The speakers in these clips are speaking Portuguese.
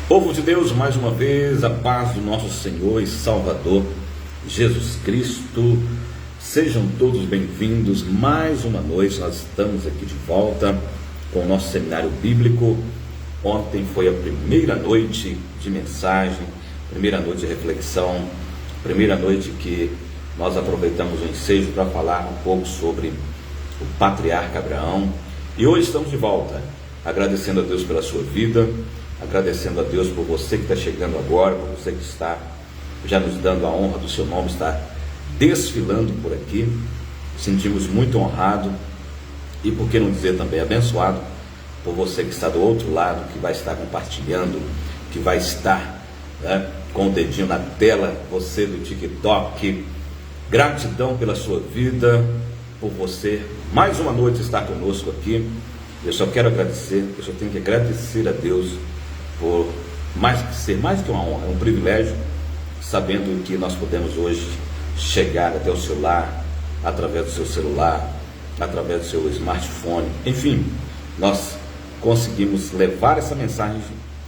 Povo de Deus, mais uma vez, a paz do nosso Senhor e Salvador Jesus Cristo. Sejam todos bem-vindos. Mais uma noite nós estamos aqui de volta com o nosso seminário bíblico. Ontem foi a primeira noite de mensagem, primeira noite de reflexão, primeira noite que nós aproveitamos o ensejo para falar um pouco sobre o patriarca Abraão. E hoje estamos de volta, agradecendo a Deus pela sua vida, agradecendo a Deus por você que está chegando agora, por você que está já nos dando a honra do seu nome, está desfilando por aqui. Sentimos muito honrado e, por que não dizer também, abençoado por você que está do outro lado, que vai estar compartilhando, que vai estar com o dedinho na tela, você do TikTok. Gratidão pela sua vida, por você mais uma noite estar conosco aqui. Eu só quero agradecer, eu só tenho que agradecer a Deus por ser mais que uma honra, é um privilégio, sabendo que nós podemos hoje chegar até o seu lar, através do seu celular, através do seu smartphone, enfim, nós conseguimos levar essa mensagem,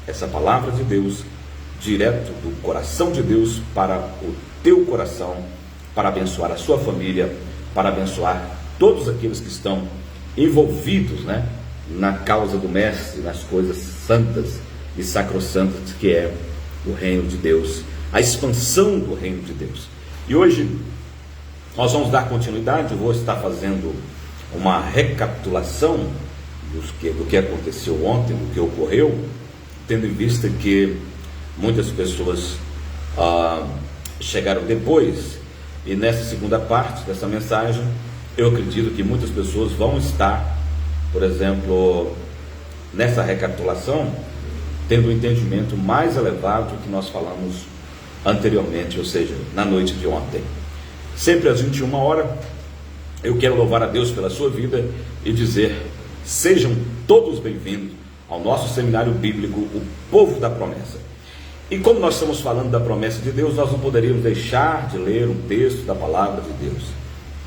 essa palavra de Deus, direto do coração de Deus para o teu coração, para abençoar a sua família, para abençoar todos aqueles que estão envolvidos, na causa do Mestre, nas coisas santas e sacrossantas que é o reino de Deus, a expansão do reino de Deus. E hoje nós vamos dar continuidade. Eu vou estar fazendo uma recapitulação do que aconteceu ontem, do que ocorreu, tendo em vista que muitas pessoas chegaram depois, e nessa segunda parte dessa mensagem eu acredito que muitas pessoas vão estar, por exemplo, nessa recapitulação, tendo um entendimento mais elevado do que nós falamos anteriormente, ou seja, na noite de ontem. Sempre às 21 horas, eu quero louvar a Deus pela sua vida e dizer: sejam todos bem-vindos ao nosso seminário bíblico, o Povo da Promessa. E como nós estamos falando da promessa de Deus, nós não poderíamos deixar de ler um texto da palavra de Deus.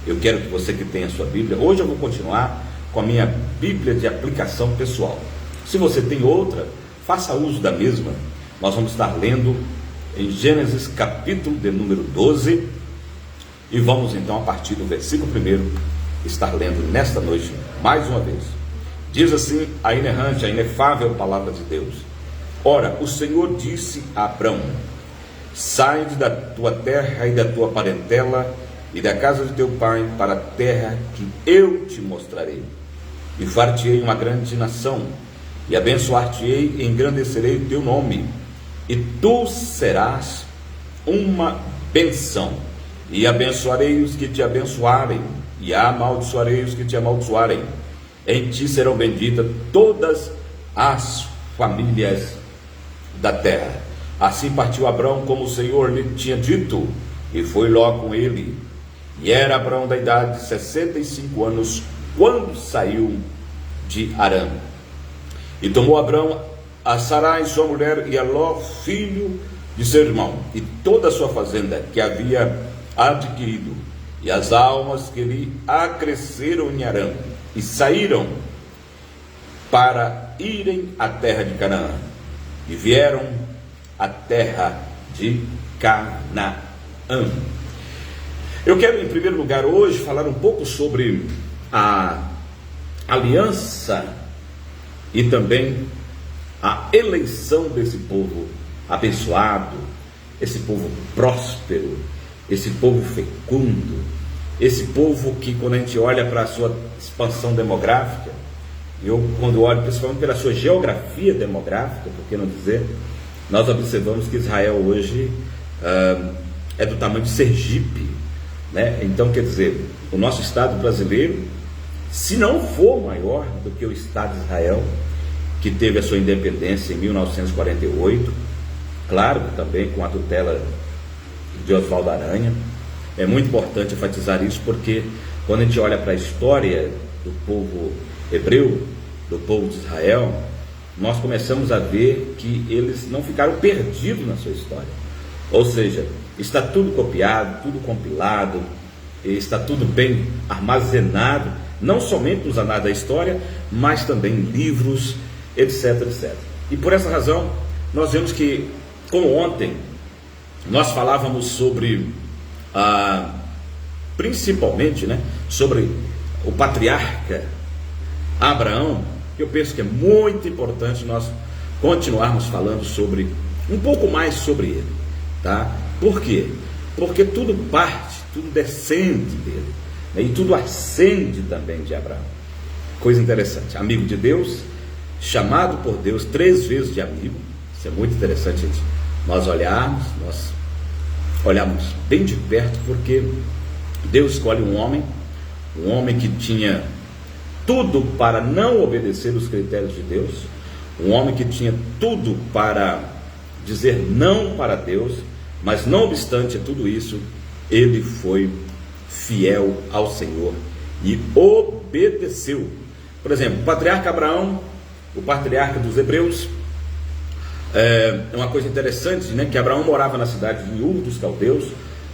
Eu quero que você que tem a sua Bíblia, hoje eu vou continuar com a minha Bíblia de aplicação pessoal. Se você tem outra, faça uso da mesma. Nós vamos estar lendo em Gênesis capítulo de número 12, e vamos então a partir do versículo 1 estar lendo nesta noite mais uma vez. Diz assim a inerrante, a inefável palavra de Deus: Ora, o Senhor disse a Abrão: sai da tua terra e da tua parentela e da casa de teu pai para a terra que eu te mostrarei, e far-te-ei uma grande nação, e abençoar-te-ei e engrandecerei o teu nome, e tu serás uma bênção, e abençoarei os que te abençoarem, e amaldiçoarei os que te amaldiçoarem. Em ti serão benditas todas as famílias da terra. Assim partiu Abrão como o Senhor lhe tinha dito, e foi Ló com ele. E era Abrão da idade de 65 anos quando saiu de Harã. E tomou Abrão a Sarai sua mulher, e a Ló filho de seu irmão, e toda a sua fazenda que havia adquirido, e as almas que lhe acresceram em Harã, e saíram para irem à terra de Canaã, e vieram à terra de Canaã. Eu quero, em primeiro lugar, hoje falar um pouco sobre a aliança e também a eleição desse povo abençoado, esse povo próspero, esse povo fecundo, esse povo que, quando a gente olha para a sua expansão demográfica, eu, quando olho principalmente pela sua geografia demográfica, por que não dizer, nós observamos que Israel hoje é do tamanho de Sergipe, Então, quer dizer, o nosso estado brasileiro, se não for maior do que o estado de Israel, que teve a sua independência em 1948, claro que também com a tutela de Oswaldo Aranha. É muito importante enfatizar isso, porque quando a gente olha para a história do povo hebreu, do povo de Israel, nós começamos a ver que eles não ficaram perdidos na sua história. Ou seja, está tudo copiado, tudo compilado, está tudo bem armazenado, não somente nos anais da história, mas também em livros, etc, etc. E por essa razão, nós vemos que, como ontem, nós falávamos sobre, principalmente, né, sobre o patriarca Abraão. Eu penso que é muito importante nós continuarmos falando sobre, um pouco mais sobre ele, tá? Por quê? Porque tudo parte, tudo descende dele, né, e tudo ascende também de Abraão. Coisa interessante, amigo de Deus, chamado por Deus 3 vezes de amigo. Isso é muito interessante, gente. Nós olharmos bem de perto, porque Deus escolhe um homem que tinha tudo para não obedecer os critérios de Deus, um homem que tinha tudo para dizer não para Deus, mas não obstante tudo isso, ele foi fiel ao Senhor e obedeceu. Por exemplo, o patriarca Abraão, o patriarca dos Hebreus, é uma coisa interessante, né, que Abraão morava na cidade de Ur dos Caldeus.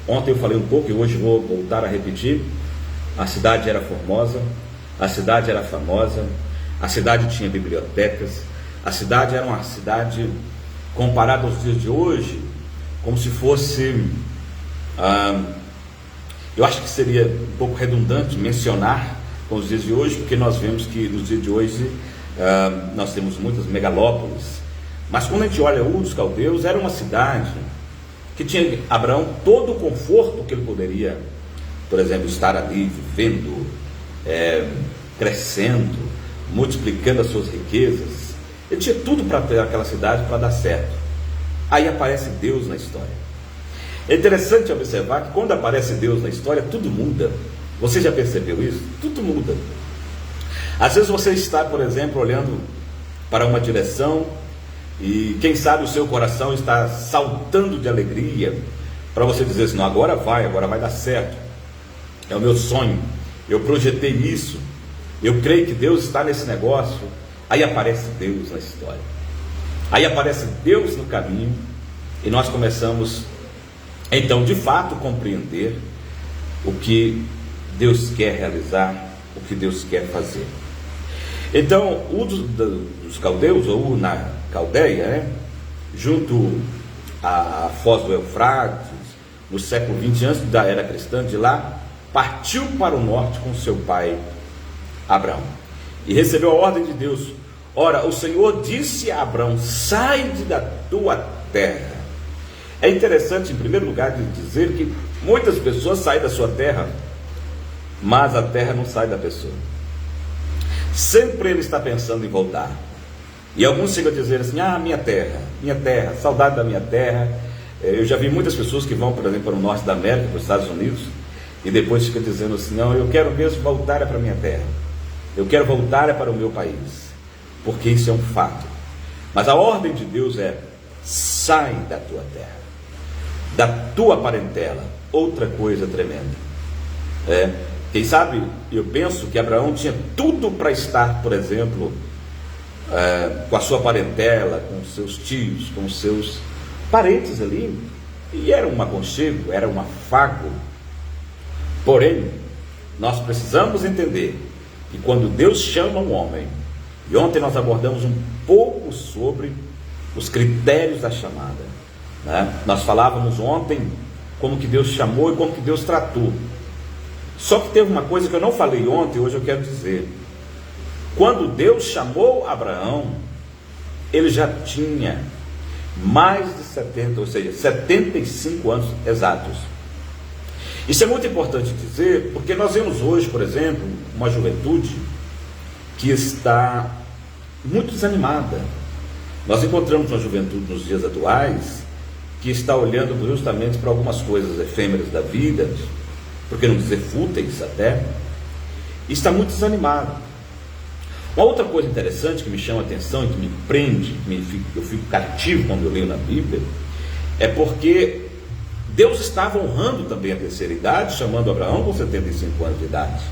Ontem eu falei um pouco e hoje vou voltar a repetir. A cidade era formosa, a cidade era famosa, a cidade tinha bibliotecas, a cidade era uma cidade, comparada aos dias de hoje, como se fosse, eu acho que seria um pouco redundante mencionar com os dias de hoje, porque nós vemos que nos dias de hoje nós temos muitas megalópolis, mas quando a gente olha Ur dos Caldeus, era uma cidade que tinha Abraão todo o conforto que ele poderia, por exemplo, estar ali vivendo, crescendo, multiplicando as suas riquezas. Ele tinha tudo para ter aquela cidade para dar certo. Aí aparece Deus na história. É interessante observar que quando aparece Deus na história, tudo muda. Você já percebeu isso? Tudo muda. Às vezes você está, por exemplo, olhando para uma direção e quem sabe o seu coração está saltando de alegria para você dizer assim, não, agora vai dar certo. É o meu sonho, eu projetei isso, eu creio que Deus está nesse negócio. Aí aparece Deus na história, aí aparece Deus no caminho, e nós começamos então de fato compreender o que Deus quer realizar, o que Deus quer fazer. Então Ur dos Caldeus, ou Ur na Caldeia, né, junto à foz do Eufrates, no século 20 antes da era cristã, de lá partiu para o norte com seu pai Abraão e recebeu a ordem de Deus. Ora, o Senhor disse a Abraão, sai da tua terra. É interessante, em primeiro lugar, de dizer que muitas pessoas saem da sua terra, mas a terra não sai da pessoa. Sempre ele está pensando em voltar. E alguns chegam a dizer assim, minha terra, saudade da minha terra. Eu já vi muitas pessoas que vão, por exemplo, para o norte da América, para os Estados Unidos, e depois ficam dizendo assim, não, eu quero mesmo voltar para a minha terra, eu quero voltar para o meu país, porque isso é um fato. Mas a ordem de Deus é, sai da tua terra, da tua parentela. Outra coisa tremenda, quem sabe, eu penso que Abraão tinha tudo para estar, por exemplo, com a sua parentela, com os seus tios, com os seus parentes ali, e era um aconchego, era um afago. Porém, nós precisamos entender que quando Deus chama um homem, e ontem nós abordamos um pouco sobre os critérios da chamada, né? Nós falávamos ontem como que Deus chamou e como que Deus tratou. Só que teve uma coisa que eu não falei ontem, hoje eu quero dizer. Quando Deus chamou Abraão, ele já tinha mais de 70, ou seja, 75 anos exatos. Isso é muito importante dizer, porque nós vemos hoje, por exemplo, uma juventude que está muito desanimada. Nós encontramos uma juventude nos dias atuais que está olhando justamente para algumas coisas efêmeras da vida, por que não dizer fúteis até, e está muito desanimado. Uma outra coisa interessante que me chama a atenção e que me prende, eu fico cativo quando eu leio na Bíblia, é porque Deus estava honrando também a terceira idade, chamando Abraão com 75 anos de idade.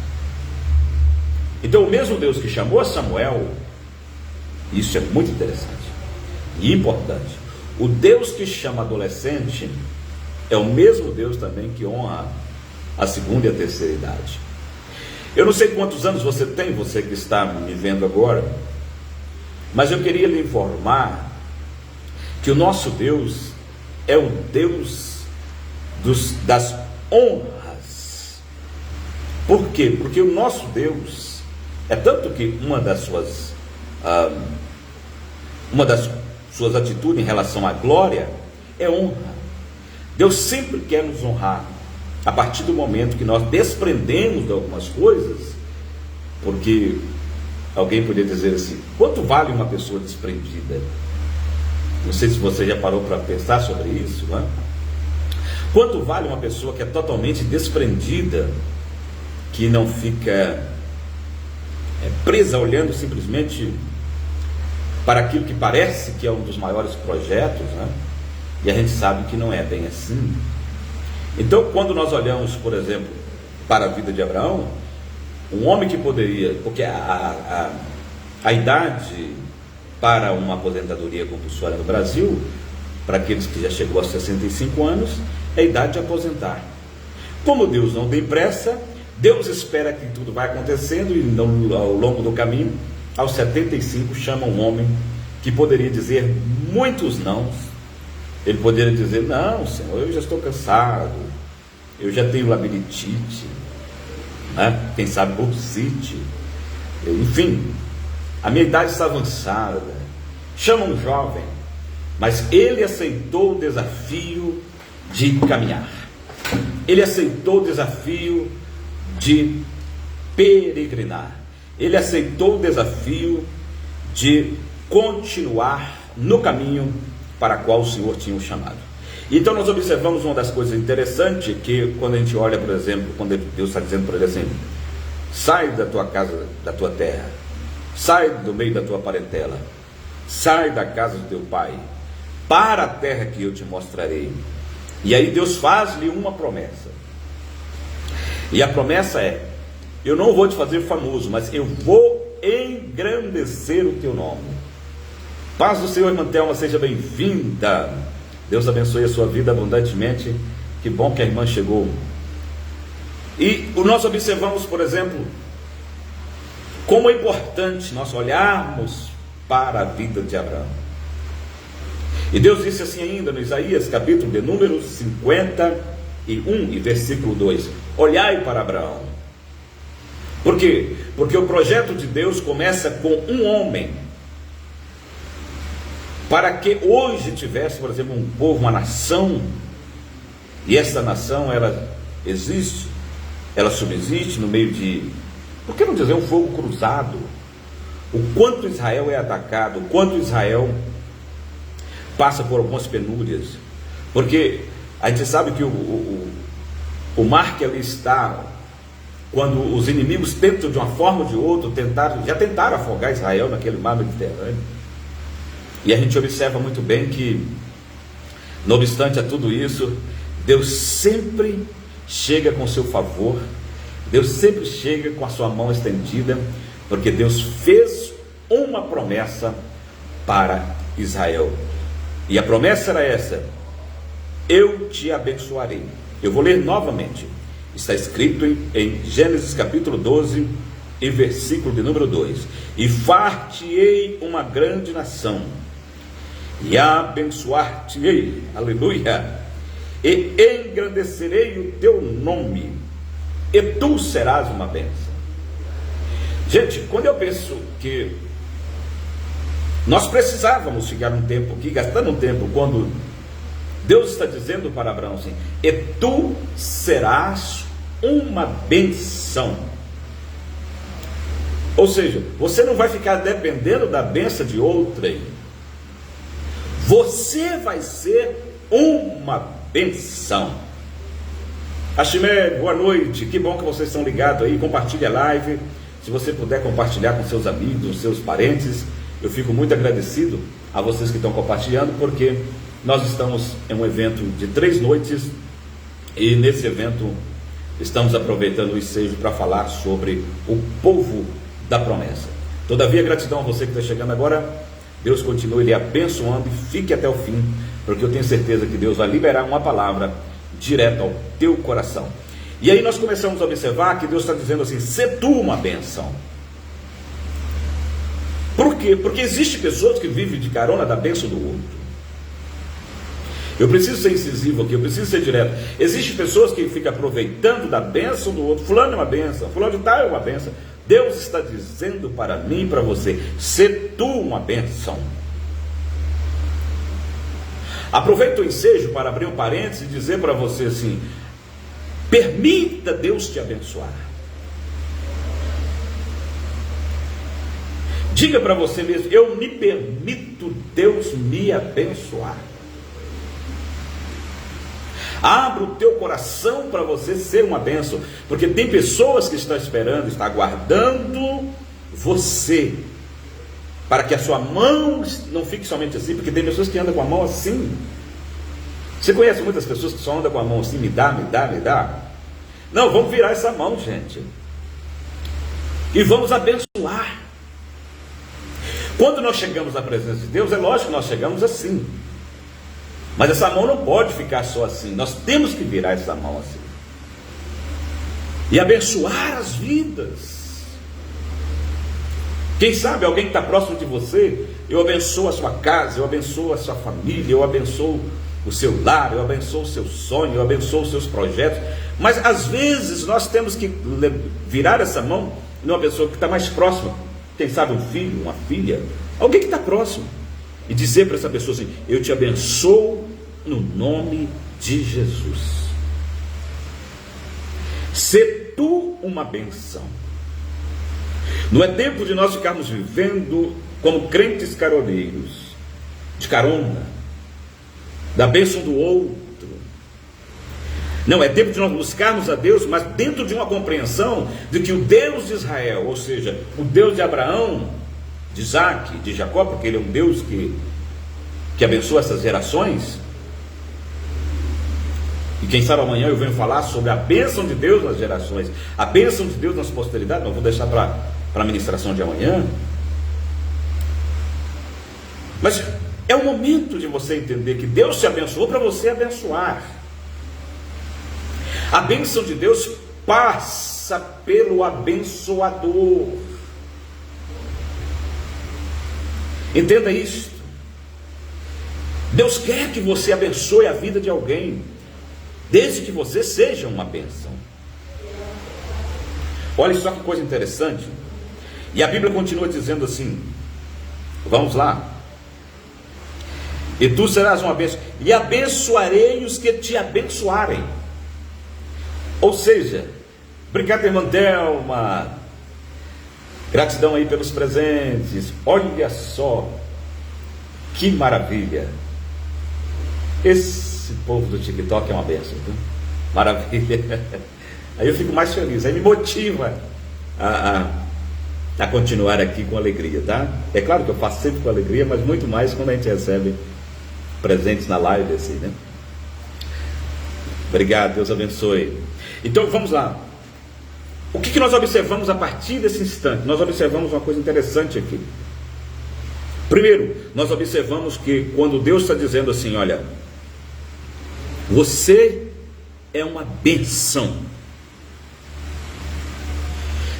Então o mesmo Deus que chamou Samuel, isso é muito interessante e importante, o Deus que chama adolescente é o mesmo Deus também que honra a segunda e a terceira idade. Eu não sei quantos anos você tem, você que está me vendo agora, mas eu queria lhe informar que o nosso Deus é o Deus das honras. Por quê? Porque o nosso Deus é tanto que uma das suas atitudes em relação à glória é honra. Deus sempre quer nos honrar a partir do momento que nós desprendemos de algumas coisas, porque alguém poderia dizer assim: quanto vale uma pessoa desprendida? Não sei se você já parou para pensar sobre isso, não é? Quanto vale uma pessoa que é totalmente desprendida, que não fica presa olhando simplesmente para aquilo que parece que é um dos maiores projetos, né? E a gente sabe que não é bem assim. Então, quando nós olhamos, por exemplo, para a vida de Abraão, um homem que poderia, porque a idade para uma aposentadoria compulsória no Brasil, para aqueles que já chegou a 65 anos, é a idade de aposentar. Como Deus não tem pressa, Deus espera que tudo vai acontecendo, e ao longo do caminho, aos 75, chama um homem que poderia dizer muitos nãos. Ele poderia dizer: não, Senhor, eu já estou cansado, eu já tenho labirintite, né? Quem sabe bursite, enfim, a minha idade está avançada. Chama um jovem, mas ele aceitou o desafio de caminhar, ele aceitou o desafio de peregrinar, ele aceitou o desafio de continuar no caminho para qual o Senhor tinha o chamado. Então nós observamos uma das coisas interessantes, que quando a gente olha, por exemplo, quando Deus está dizendo para ele assim: sai da tua casa, da tua terra, sai do meio da tua parentela, sai da casa do teu pai, para a terra que eu te mostrarei. E aí Deus faz-lhe uma promessa, e a promessa é: eu não vou te fazer famoso, mas eu vou engrandecer o teu nome. Paz do Senhor, irmã Thelma, seja bem-vinda. Deus abençoe a sua vida abundantemente. Que bom que a irmã chegou. E nós observamos, por exemplo, como é importante nós olharmos para a vida de Abraão. E Deus disse assim ainda no Isaías, capítulo de número 51 e versículo 2: olhai para Abraão. Por quê? Porque o projeto de Deus começa com um homem, para que hoje tivesse, por exemplo, um povo, uma nação, e essa nação, ela existe, ela subsiste no meio de, por que não dizer, um fogo cruzado. O quanto Israel é atacado, o quanto Israel passa por algumas penúrias, porque a gente sabe que o mar que ali está, quando os inimigos tentam de uma forma ou de outra, já tentaram afogar Israel naquele mar Mediterrâneo. E a gente observa muito bem que, não obstante a tudo isso, Deus sempre chega com seu favor, Deus sempre chega com a sua mão estendida, porque Deus fez uma promessa para Israel. E a promessa era essa: eu te abençoarei. Eu vou ler novamente. Está escrito em Gênesis capítulo 12 e versículo de número 2: e far-te-ei uma grande nação, e abençoar-te-ei, aleluia, e engrandecerei o teu nome, e tu serás uma bênção. Gente, quando eu penso que nós precisávamos ficar um tempo aqui, gastando um tempo, quando Deus está dizendo para Abraão assim: e tu serás uma bênção. Ou seja, você não vai ficar dependendo da bênção de outrem. Você vai ser uma bênção. Ashimé, boa noite. Que bom que vocês estão ligados aí. Compartilhe a live. Se você puder compartilhar com seus amigos, seus parentes, eu fico muito agradecido a vocês que estão compartilhando, porque nós estamos em um evento de 3 noites, e nesse evento estamos aproveitando o ensejo para falar sobre o povo da promessa. Todavia, gratidão a você que está chegando agora. Deus continue lhe abençoando e fique até o fim, porque eu tenho certeza que Deus vai liberar uma palavra direto ao teu coração. E aí nós começamos a observar que Deus está dizendo assim: sê tu uma bênção. Por quê? Porque existem pessoas que vivem de carona da bênção do outro. Eu preciso ser incisivo aqui, eu preciso ser direto. Existem pessoas que ficam aproveitando da bênção do outro. Fulano é uma bênção, fulano de tal é uma bênção. Deus está dizendo para mim e para você: ser tu uma bênção. Aproveito o ensejo para abrir um parênteses e dizer para você assim: permita Deus te abençoar. Diga para você mesmo: eu me permito Deus me abençoar. Abra o teu coração para você ser uma bênção, porque tem pessoas que estão esperando, estão aguardando você, para que a sua mão não fique somente assim, porque tem pessoas que andam com a mão assim. Você conhece muitas pessoas que só andam com a mão assim: me dá, me dá, me dá. Não, vamos virar essa mão, gente, e vamos abençoar. Quando nós chegamos na presença de Deus, é lógico que nós chegamos assim, mas essa mão não pode ficar só assim. Nós temos que virar essa mão assim e abençoar as vidas. Quem sabe alguém que está próximo de você, eu abençoo a sua casa, eu abençoo a sua família, eu abençoo o seu lar, eu abençoo o seu sonho, eu abençoo os seus projetos. Mas às vezes nós temos que virar essa mão numa pessoa que está mais próxima. Quem sabe um filho, uma filha, alguém que está próximo, e dizer para essa pessoa assim: eu te abençoo no nome de Jesus. Ser tu uma benção. Não é tempo de nós ficarmos vivendo como crentes caroneiros, de carona, da bênção do outro. Não, é tempo de nós buscarmos a Deus, mas dentro de uma compreensão de que o Deus de Israel, ou seja, o Deus de Abraão, de Isaac, de Jacó, porque Ele é um Deus que abençoa essas gerações. E quem sabe amanhã eu venho falar sobre a bênção de Deus nas gerações, a bênção de Deus nas posteridades. Não vou deixar para a ministração de amanhã. Mas é o momento de você entender que Deus te abençoou para você abençoar. A bênção de Deus passa pelo abençoador. Entenda isto. Deus quer que você abençoe a vida de alguém, desde que você seja uma bênção. Olha só que coisa interessante. E a Bíblia continua dizendo assim, vamos lá: e tu serás uma bênção, e abençoarei os que te abençoarem. Ou seja, obrigado, irmã Delma, gratidão aí pelos presentes. Olha só que maravilha. Esse povo do TikTok é uma bênção, viu? Maravilha. Aí eu fico mais feliz, aí me motiva a continuar aqui com alegria, tá? É claro que eu faço sempre com alegria, mas muito mais quando a gente recebe presentes na live assim, né? Obrigado, Deus abençoe. Então vamos lá. O que nós observamos a partir desse instante? Nós observamos uma coisa interessante aqui. Primeiro, nós observamos que quando Deus está dizendo assim: olha, você é uma bênção.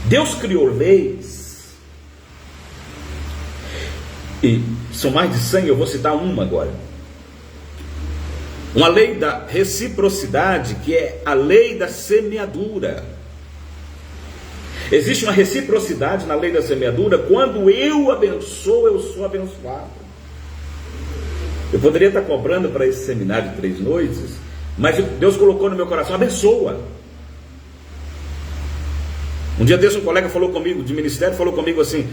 Deus criou leis, e são mais de 100, eu vou citar uma agora. Uma lei da reciprocidade, que é a lei da semeadura. Existe uma reciprocidade na lei da semeadura. Quando eu abençoo, eu sou abençoado. Eu poderia estar cobrando para esse seminário de 3 noites, mas Deus colocou no meu coração: abençoa. Um dia desse um colega falou comigo, de ministério, falou comigo assim: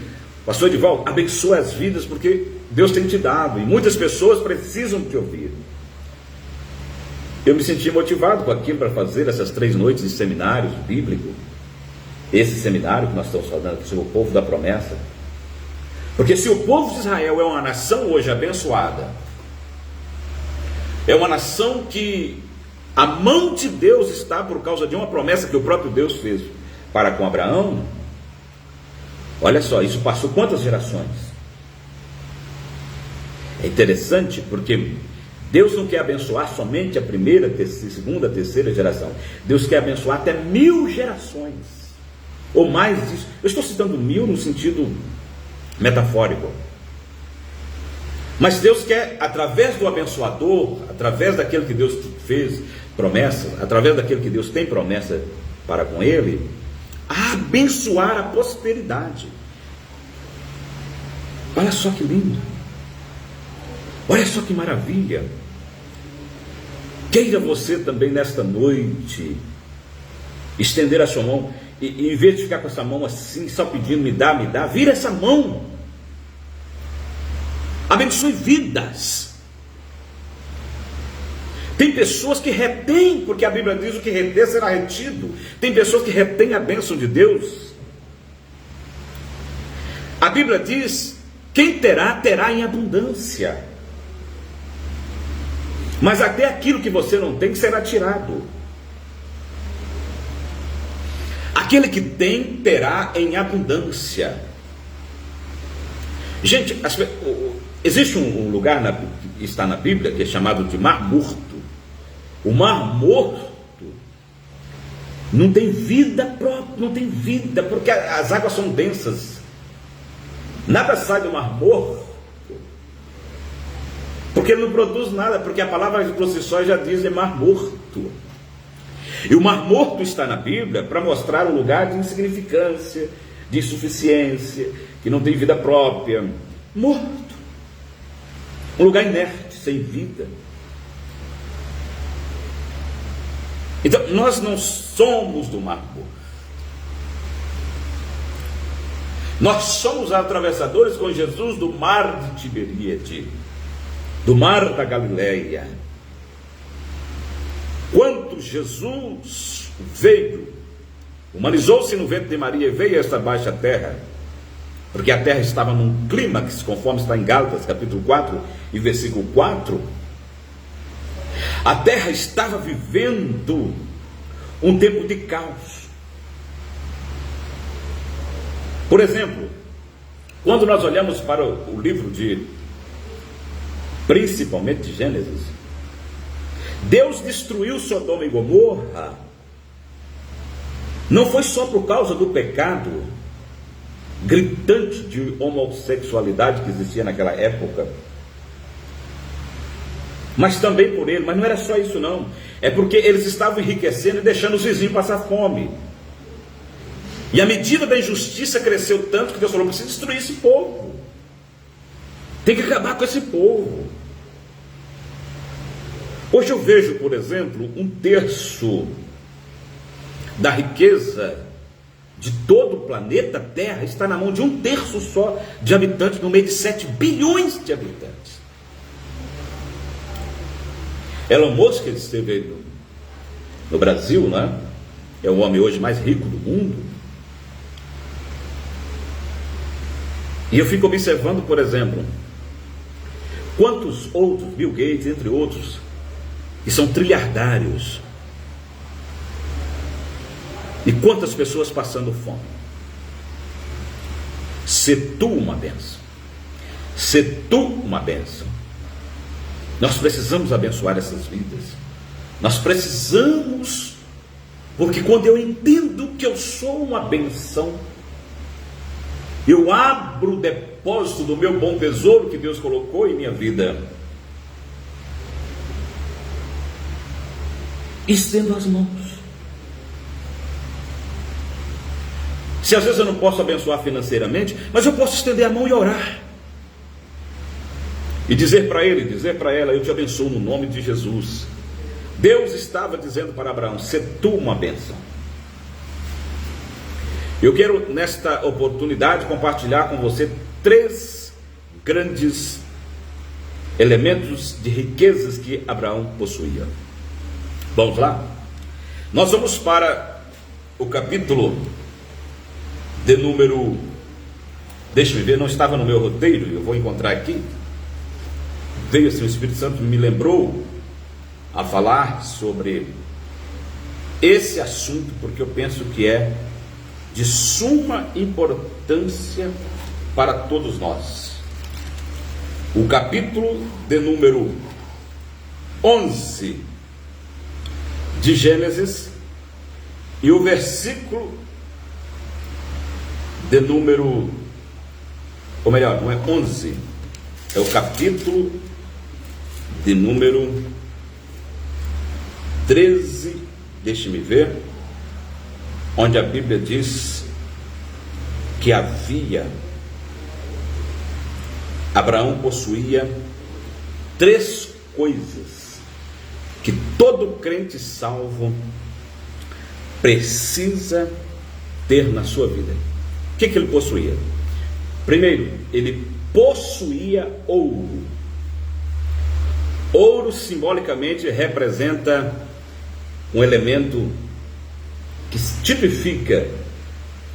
pastor Edivaldo, abençoa as vidas, porque Deus tem te dado, e muitas pessoas precisam te ouvir. Eu me senti motivado com aquilo para fazer essas 3 noites de seminário bíblico. Esse seminário que nós estamos falando aqui sobre o povo da promessa. Porque se o povo de Israel é uma nação hoje abençoada, é uma nação que a mão de Deus está por causa de uma promessa que o próprio Deus fez para com Abraão. Olha só, isso passou quantas gerações? É interessante porque Deus não quer abençoar somente a primeira, segunda, terceira geração. Deus quer abençoar até 1000 gerações, ou mais disso. Eu estou citando 1000 no sentido metafórico. Mas Deus quer, através do abençoador, através daquele que Deus fez promessa, através daquele que Deus tem promessa para com ele, abençoar a posteridade. Olha só que lindo, olha só que maravilha. Queira você também nesta noite estender a sua mão, e em vez de ficar com essa mão assim, só pedindo, me dá, vira essa mão, abençoe vidas. Tem pessoas que retêm, porque a Bíblia diz: o que reter será retido. Tem pessoas que retêm a bênção de Deus. A Bíblia diz: quem terá, terá em abundância. Mas até aquilo que você não tem será tirado. Aquele que tem, terá em abundância. Gente, existe um lugar que está na Bíblia que é chamado de Mar Morto. O Mar Morto não tem vida própria, não tem vida, porque as águas são densas. Nada sai do Mar Morto, porque ele não produz nada, porque a palavra por si só já diz: é Mar Morto. E o Mar Morto está na Bíblia para mostrar um lugar de insignificância, de insuficiência, que não tem vida própria, morto, um lugar inerte, sem vida. Então nós não somos do Mar Morto, nós somos atravessadores com Jesus do Mar de Tiberíade, do Mar da Galileia. Quando Jesus veio, humanizou-se no ventre de Maria e veio a esta baixa terra, porque a terra estava num clímax, conforme está em Gálatas capítulo 4 e versículo 4, a terra estava vivendo um tempo de caos. Por exemplo, quando nós olhamos para o livro principalmente de Gênesis, Deus destruiu Sodoma e Gomorra, não foi só por causa do pecado gritante de homossexualidade que existia naquela época, mas também por ele. Mas não era só isso não, é porque eles estavam enriquecendo e deixando os vizinhos passar fome, e a medida da injustiça cresceu tanto que Deus falou: precisa destruir esse povo, tem que acabar com esse povo. Hoje eu vejo, por exemplo, 1/3 da riqueza de todo o planeta Terra está na mão de 1/3 só de habitantes, no meio de 7 bilhões de habitantes. Elon Musk, ele esteve no Brasil, né? É o homem hoje mais rico do mundo. E eu fico observando, por exemplo, quantos outros, Bill Gates, entre outros, que são trilhardários, e quantas pessoas passando fome. Se tu uma bênção, se tu uma bênção. Nós precisamos abençoar essas vidas, nós precisamos, porque quando eu entendo que eu sou uma bênção, eu abro o depósito do meu bom tesouro que Deus colocou em minha vida, estendo as mãos. Se às vezes eu não posso abençoar financeiramente, mas eu posso estender a mão e orar, e dizer para ele, dizer para ela: eu te abençoo no nome de Jesus. Deus estava dizendo para Abraão: se tu uma bênção. Eu quero nesta oportunidade compartilhar com você 3 grandes elementos de riquezas que Abraão possuía. Vamos lá? Nós vamos para o capítulo de número, deixa-me ver, não estava no meu roteiro, eu vou encontrar aqui. Veio assim, o Espírito Santo me lembrou a falar sobre esse assunto, porque eu penso que é de suma importância para todos nós. O capítulo de número 11 de Gênesis e o versículo de número, ou melhor, não é 11, é o capítulo de número 13, deixe-me ver, onde a Bíblia diz que Abraão possuía 3 coisas que todo crente salvo precisa ter na sua vida. O que ele possuía? Primeiro, ele possuía ouro. Ouro simbolicamente representa um elemento que tipifica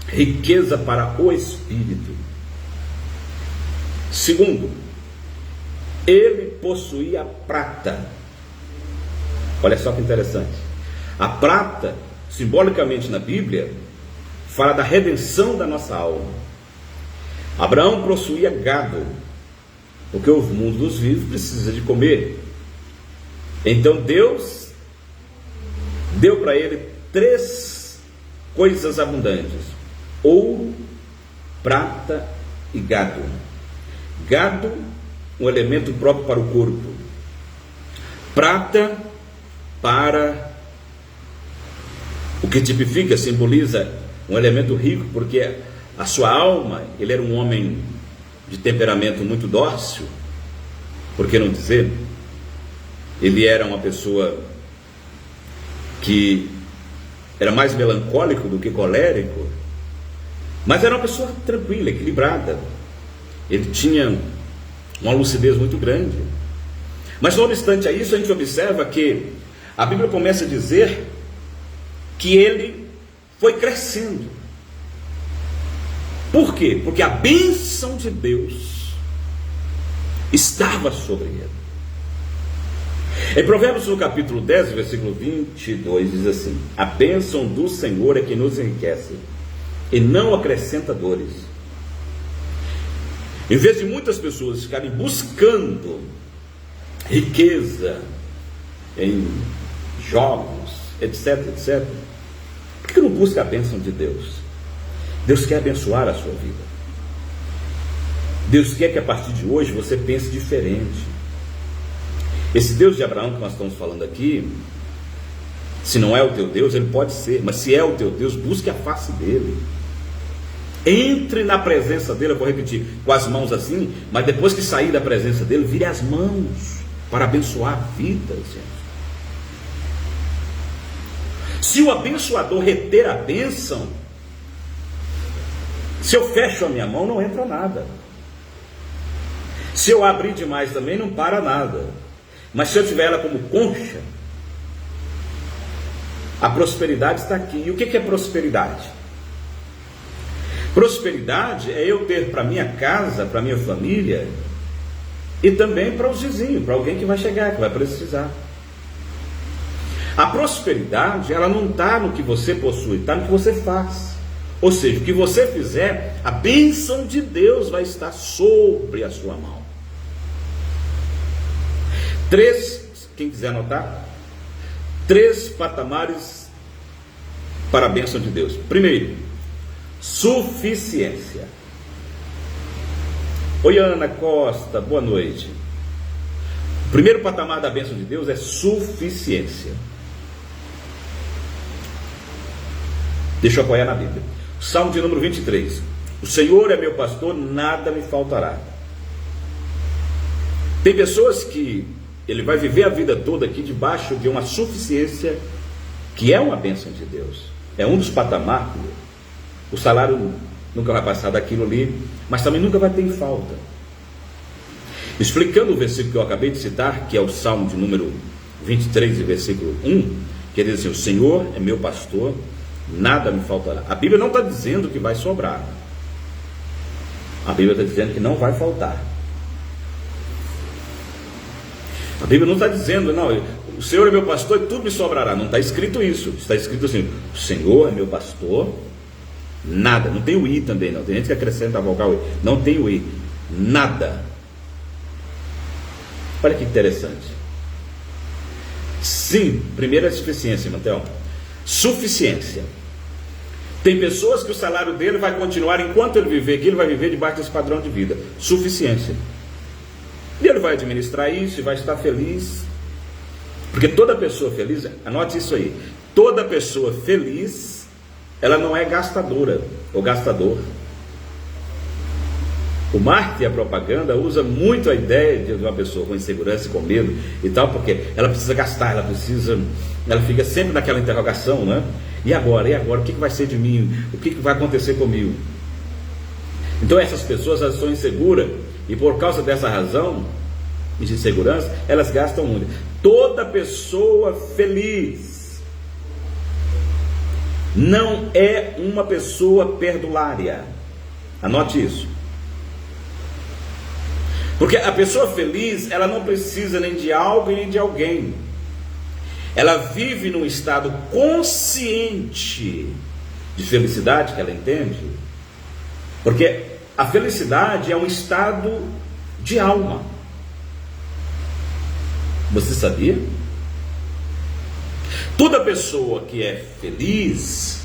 riqueza para o espírito. Segundo, ele possuía prata. Olha só que interessante. A prata, simbolicamente na Bíblia, fala da redenção da nossa alma. Abraão possuía gado, porque o mundo dos vivos precisa de comer. Então Deus deu para ele 3 coisas abundantes: ouro, prata e gado. Gado, um elemento próprio para o corpo. Prata, para o que tipifica, simboliza um elemento rico, porque a sua alma, ele era um homem de temperamento muito dócil, por que não dizer? Ele era uma pessoa que era mais melancólico do que colérico, mas era uma pessoa tranquila, equilibrada. Ele tinha uma lucidez muito grande. Mas não obstante a isso, a gente observa que a Bíblia começa a dizer que ele foi crescendo. Por quê? Porque a bênção de Deus estava sobre ele. Em Provérbios, no capítulo 10, versículo 22, diz assim: a bênção do Senhor é que nos enriquece e não acrescenta dores. Em vez de muitas pessoas ficarem buscando riqueza em jogos, etc, etc, por que não busca a bênção de Deus? Deus quer abençoar a sua vida. Deus quer que a partir de hoje você pense diferente. Esse Deus de Abraão que nós estamos falando aqui, se não é o teu Deus, ele pode ser, mas se é o teu Deus, busque a face dele. Entre na presença dele, eu vou repetir, com as mãos assim, mas depois que sair da presença dele, vire as mãos para abençoar vidas, gente. Se o abençoador reter a bênção, se eu fecho a minha mão, não entra nada. Se eu abrir demais também, não para nada. Mas se eu tiver ela como concha, a prosperidade está aqui. E o que é prosperidade? Prosperidade é eu ter para minha casa, para minha família, e também para os vizinhos, para alguém que vai chegar, que vai precisar. A prosperidade, ela não está no que você possui, está no que você faz. Ou seja, o que você fizer, a bênção de Deus vai estar sobre a sua mão. 3, quem quiser anotar, 3 patamares para a bênção de Deus. Primeiro, suficiência. Oi, Ana Costa, boa noite. O primeiro patamar da bênção de Deus é suficiência. Deixa eu apoiar na Bíblia. Salmo de número 23. O Senhor é meu pastor, nada me faltará. Tem pessoas que ele vai viver a vida toda aqui debaixo de uma suficiência que é uma bênção de Deus. É um dos patamares. O salário nunca vai passar daquilo ali, mas também nunca vai ter em falta. Explicando o versículo que eu acabei de citar, que é o Salmo de número 23, versículo 1, que diz assim: o Senhor é meu pastor, nada me faltará. A Bíblia não está dizendo que vai sobrar. A Bíblia está dizendo que não vai faltar. A Bíblia não está dizendo, não, o Senhor é meu pastor e tudo me sobrará. Não está escrito isso. Está escrito assim: o Senhor é meu pastor, nada. Não tem o i também, não. Tem gente que acrescenta a vogal i. Não tem o i. Nada. Olha que interessante. Sim, primeiro é suficiência, Mateus. Suficiência. Tem pessoas que o salário dele vai continuar enquanto ele viver aqui, ele vai viver debaixo desse padrão de vida. Suficiência. vai administrar isso e vai estar feliz. Porque toda pessoa feliz, anote isso aí, toda pessoa feliz, ela não é gastadora ou gastador. O marketing e a propaganda usa muito a ideia de uma pessoa com insegurança e com medo e tal, porque ela precisa gastar, ela fica sempre naquela interrogação, né? E agora? O que vai ser de mim? O que vai acontecer comigo? Então essas pessoas, elas são inseguras, e por causa dessa razão de insegurança, elas gastam muito. Toda pessoa feliz não é uma pessoa perdulária. Anote isso. Porque a pessoa feliz, ela não precisa nem de algo nem de alguém. Ela vive num estado consciente de felicidade, que ela entende. Porque a felicidade é um estado de alma. Você sabia? Toda pessoa que é feliz,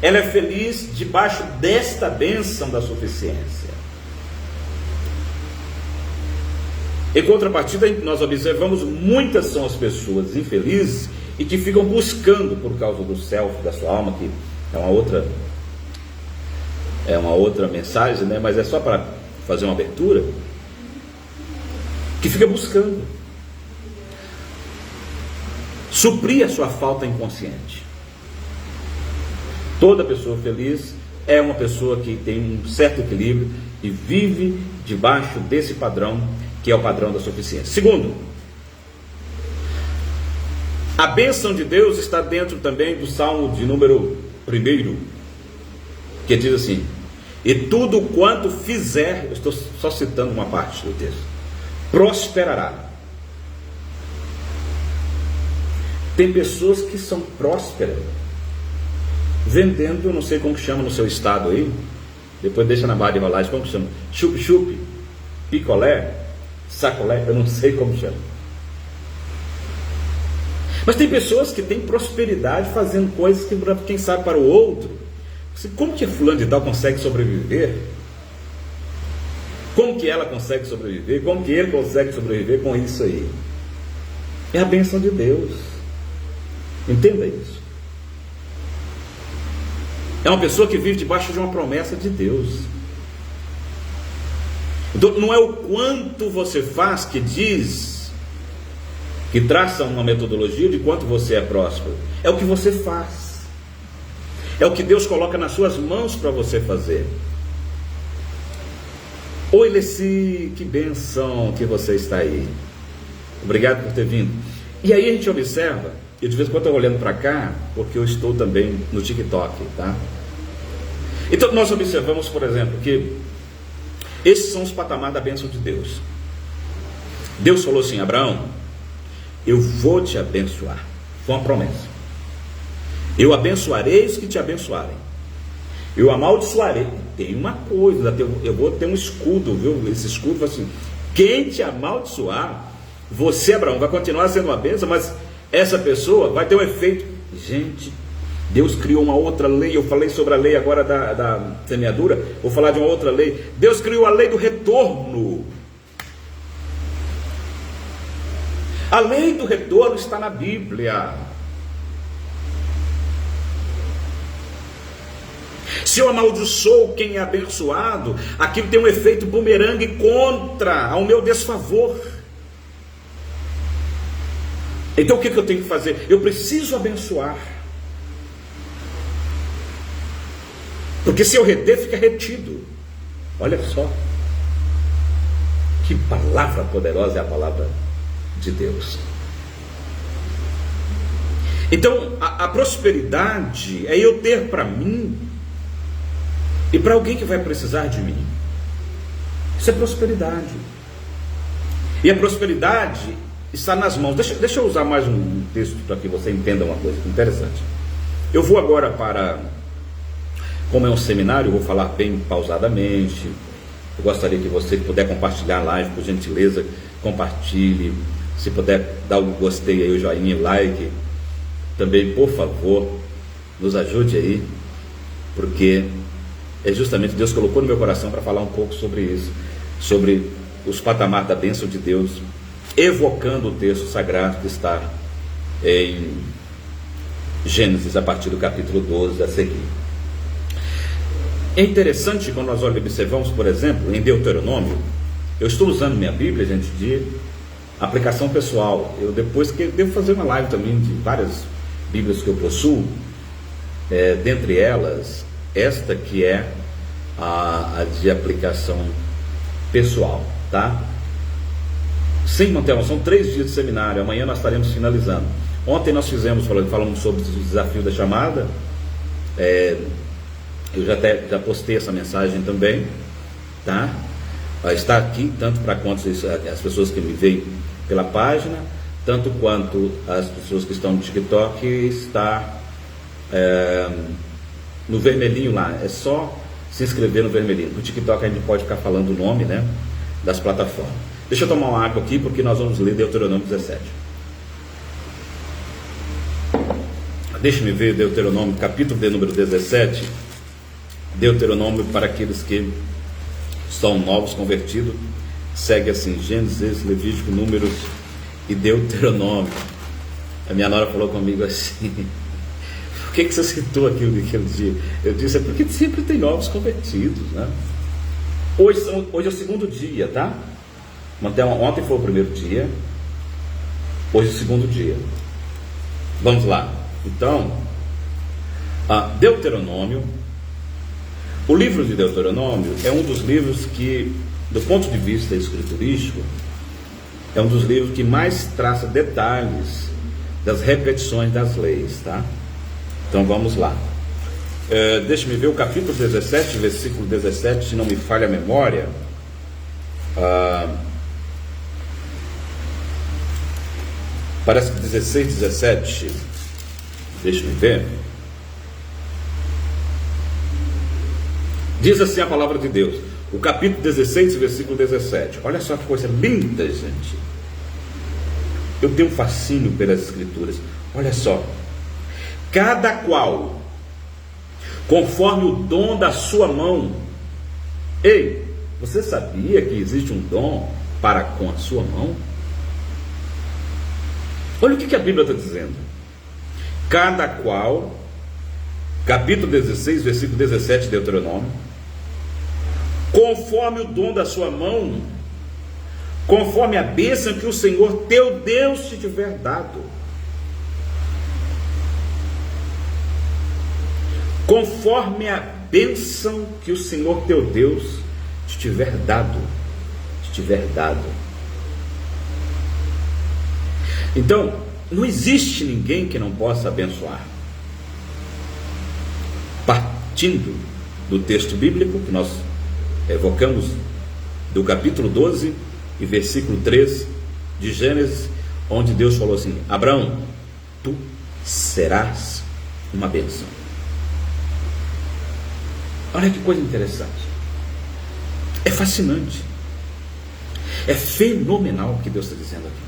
ela é feliz debaixo desta bênção da suficiência. Em contrapartida, nós observamos muitas são as pessoas infelizes e que ficam buscando por causa do self, da sua alma, que é uma outra mensagem, né? Mas é só para fazer uma abertura, que fica buscando suprir a sua falta inconsciente. Toda pessoa feliz é uma pessoa que tem um certo equilíbrio e vive debaixo desse padrão, que é o padrão da suficiência. Segundo, a bênção de Deus está dentro também do Salmo de número 1, que diz assim: e tudo quanto fizer, eu estou só citando uma parte do texto, prosperará. Tem pessoas que são prósperas vendendo, não sei como que chama no seu estado aí, depois deixa na barra de embalagem, como que chama? Chup-chup, picolé, sacolé, eu não sei como chama. Mas tem pessoas que têm prosperidade fazendo coisas que, quem sabe, para o outro, como que fulano de tal consegue sobreviver? Como que ela consegue sobreviver? Como que ele consegue sobreviver com isso aí? É a bênção de Deus. Entenda isso. É uma pessoa que vive debaixo de uma promessa de Deus. Então não é o quanto você faz que diz, que traça uma metodologia de quanto você é próspero. É o que você faz. É o que Deus coloca nas suas mãos para você fazer. Oi, Leci, que benção que você está aí. Obrigado por ter vindo. E aí a gente observa, eu de vez em quando estou olhando para cá, porque eu estou também no TikTok, tá? Então nós observamos, por exemplo, que esses são os patamares da bênção de Deus. Deus falou assim: Abraão, eu vou te abençoar. Foi uma promessa. Eu abençoarei os que te abençoarem. Eu amaldiçoarei. Tem uma coisa, eu vou ter um escudo, viu? Esse escudo vai assim: quem te amaldiçoar, você, Abraão, vai continuar sendo uma bênção, mas essa pessoa vai ter um efeito. Gente, Deus criou uma outra lei. Eu falei sobre a lei agora da semeadura, vou falar de uma outra lei. Deus criou a lei do retorno. A lei do retorno está na Bíblia. Se eu amaldiçoo quem é abençoado, aquilo tem um efeito bumerangue contra, ao meu desfavor. Então o que eu tenho que fazer? Eu preciso abençoar. Porque se eu reter, fica retido. Olha só. Que palavra poderosa é a palavra de Deus. Então a prosperidade é eu ter para mim e para alguém que vai precisar de mim. Isso é prosperidade. E a prosperidade está nas mãos. Deixa eu usar mais um texto para que você entenda uma coisa interessante. Eu vou agora para, como é um seminário, eu vou falar bem pausadamente. Eu gostaria que você que puder compartilhar a live, por gentileza, compartilhe. Se puder dar o gostei aí, o joinha, o like. Também, por favor, nos ajude aí, porque é justamente Deus colocou no meu coração para falar um pouco sobre isso, sobre os patamares da bênção de Deus, evocando o texto sagrado que está em Gênesis, a partir do capítulo 12 a seguir. É interessante quando nós observamos, por exemplo, em Deuteronômio. Eu estou usando minha Bíblia, gente, de aplicação pessoal. Eu depois que devo fazer uma live também de várias Bíblias que eu possuo, dentre elas, esta que é a de aplicação pessoal, tá? Sim, Mantel, são 3 dias de seminário, amanhã nós estaremos finalizando. Ontem nós falamos sobre o desafio da chamada, eu já postei essa mensagem também, tá? Está aqui, tanto para quanto as pessoas que me veem pela página, tanto quanto as pessoas que estão no TikTok, está no vermelhinho lá. É só se inscrever no vermelhinho. No TikTok a gente pode ficar falando o nome, né, das plataformas. Deixa eu tomar uma água aqui, porque nós vamos ler Deuteronômio 17. Deixa-me ver Deuteronômio, capítulo de número 17. Deuteronômio, para aqueles que são novos convertidos, segue assim: Gênesis, Levítico, Números e Deuteronômio. A minha nora falou comigo assim: por que você citou aquilo daquele dia? Eu disse: é porque sempre tem novos convertidos, né? Hoje é o segundo dia, tá? Ontem foi o primeiro dia, hoje é o segundo dia. Vamos lá. Então, Deuteronômio. O livro de Deuteronômio é um dos livros que, do ponto de vista escriturístico, é um dos livros que mais traça detalhes das repetições das leis, tá? Então vamos lá. Deixa-me ver o capítulo 17, versículo 17, se não me falha a memória. Parece que 16, 17. Deixa-me ver. Diz assim a palavra de Deus, o capítulo 16, versículo 17. Olha só que coisa linda, gente. Eu tenho um fascínio pelas escrituras. Olha só: cada qual conforme o dom da sua mão. Ei, você sabia que existe um dom para com a sua mão? Olha o que a Bíblia está dizendo. Cada qual, capítulo 16, versículo 17 de Deuteronômio, conforme o dom da sua mão, conforme a bênção que o Senhor teu Deus te tiver dado. Conforme a bênção que o Senhor teu Deus te tiver dado. Então, não existe ninguém que não possa abençoar. Partindo do texto bíblico que nós evocamos, do capítulo 12 e versículo 3 de Gênesis, onde Deus falou assim: Abraão, tu serás uma bênção. Olha que coisa interessante. É fascinante. É fenomenal o que Deus está dizendo aqui.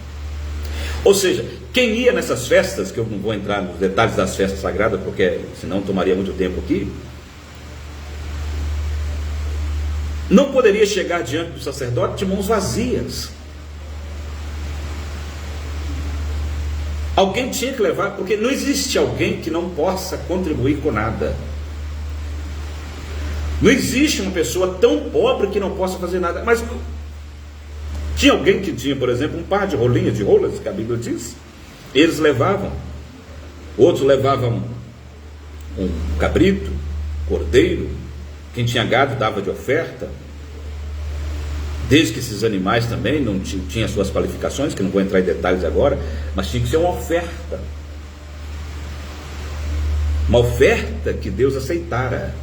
Ou seja, quem ia nessas festas, que eu não vou entrar nos detalhes das festas sagradas, porque senão tomaria muito tempo aqui, não poderia chegar diante do sacerdote de mãos vazias. Alguém tinha que levar, porque não existe alguém que não possa contribuir com nada. Não existe uma pessoa tão pobre que não possa fazer nada. Mas tinha alguém que tinha, por exemplo, um par de rolas, que a Bíblia diz. Eles levavam. Outros levavam um cabrito, cordeiro. Quem tinha gado dava de oferta. Desde que esses animais também não tinham suas qualificações, que não vou entrar em detalhes agora, mas tinha que ser uma oferta. Uma oferta que Deus aceitara.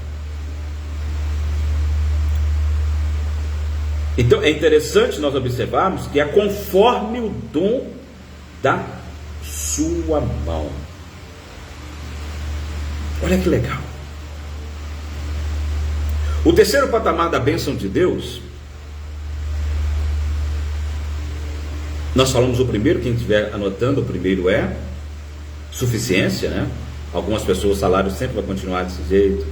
Então é interessante nós observarmos que é conforme o dom da sua mão. Olha que legal. O terceiro patamar da bênção de Deus, nós falamos o primeiro, quem estiver anotando, o primeiro é suficiência, né? Algumas pessoas, o salário sempre vai continuar desse jeito,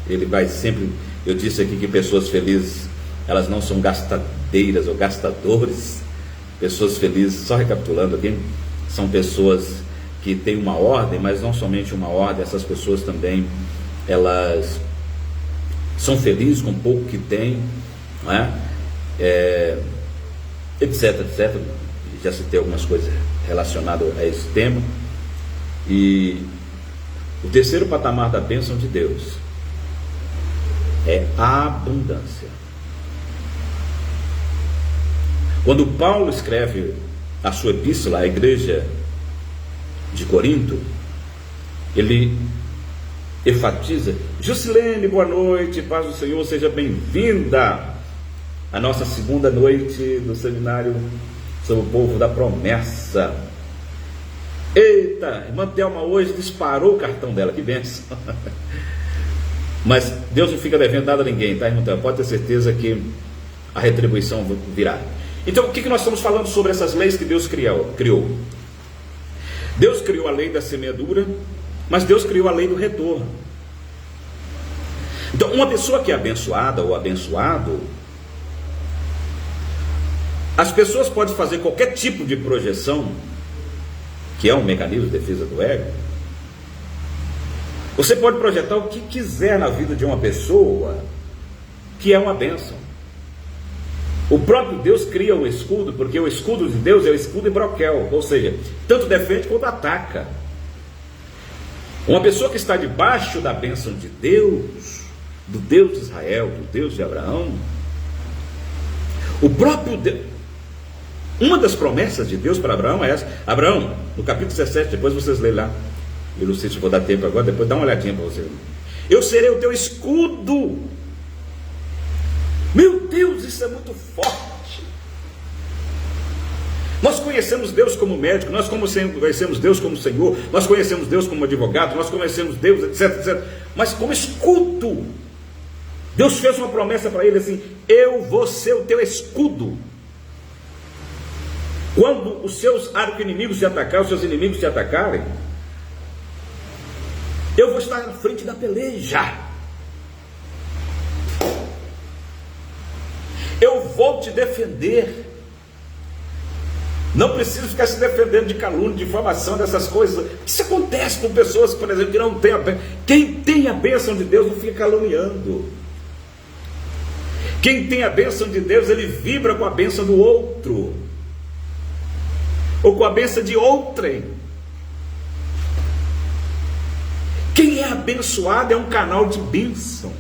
ele vai sempre, eu disse aqui que pessoas felizes elas não são gastadeiras ou gastadores. Pessoas felizes, só recapitulando aqui, são pessoas que têm uma ordem, mas não somente uma ordem. Essas pessoas também, elas são felizes com o pouco que têm, não é? Etc, etc. Já citei algumas coisas relacionadas a esse tema. E o terceiro patamar da bênção de Deus é a abundância. Quando Paulo escreve a sua epístola à igreja de Corinto, ele enfatiza: Jusilene, boa noite, paz do Senhor, seja bem-vinda à nossa segunda noite do seminário sobre o povo da promessa. Eita, irmã Thelma hoje disparou o cartão dela, que bênção. Mas Deus não fica devendo nada a ninguém, tá, irmã Thelma? Pode ter certeza que a retribuição virá. Então, o que nós estamos falando sobre essas leis que Deus criou? Deus criou a lei da semeadura, mas Deus criou a lei do retorno. Então, uma pessoa que é abençoada ou abençoado, as pessoas podem fazer qualquer tipo de projeção, que é um mecanismo de defesa do ego. Você pode projetar o que quiser na vida de uma pessoa, que é uma bênção. O próprio Deus cria o escudo, porque o escudo de Deus é o escudo e broquel, ou seja, tanto defende quanto ataca. Uma pessoa que está debaixo da bênção de Deus, do Deus de Israel, do Deus de Abraão, o próprio Deus, uma das promessas de Deus para Abraão é essa. Abraão, no capítulo 17, depois vocês leem lá, eu não sei se vou dar tempo agora, depois dá uma olhadinha para vocês. Eu serei o teu escudo. Meu Deus, isso é muito forte. Nós conhecemos Deus como médico, nós conhecemos Deus como Senhor, nós conhecemos Deus como advogado, nós conhecemos Deus, etc, etc. Mas como escudo, Deus fez uma promessa para ele assim: eu vou ser o teu escudo. Quando os seus arqui-inimigos te atacarem, os seus inimigos te atacarem, eu vou estar na frente da peleja. Eu vou te defender. Não precisa ficar se defendendo de calúnia, de difamação, dessas coisas. Isso acontece com pessoas, por exemplo, que não têm a bênção. Quem tem a bênção de Deus não fica caluniando. Quem tem a bênção de Deus, ele vibra com a bênção do outro, ou com a bênção de outrem. Quem é abençoado é um canal de bênção.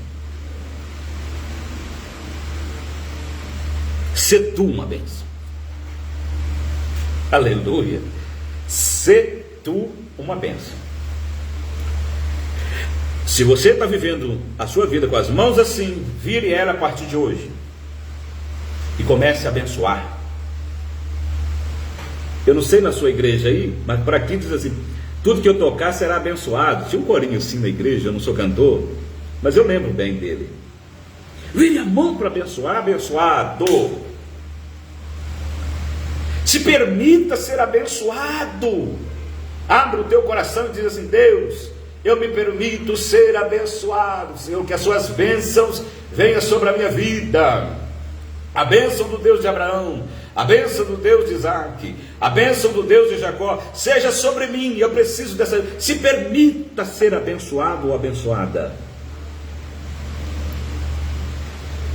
Se tu uma bênção. Aleluia. Se tu uma bênção. Se você está vivendo a sua vida com as mãos assim, vire ela a partir de hoje e comece a abençoar. Eu não sei na sua igreja aí, mas para aqui diz assim: tudo que eu tocar será abençoado. Tinha um corinho assim na igreja, eu não sou cantor, mas eu lembro bem dele. Vire a mão para abençoar, abençoado. Se permita ser abençoado. Abra o teu coração e diz assim: Deus, eu me permito ser abençoado, Senhor, que as suas bênçãos venham sobre a minha vida. A bênção do Deus de Abraão, a bênção do Deus de Isaac, a bênção do Deus de Jacó, seja sobre mim. Eu preciso dessa. Se permita ser abençoado ou abençoada.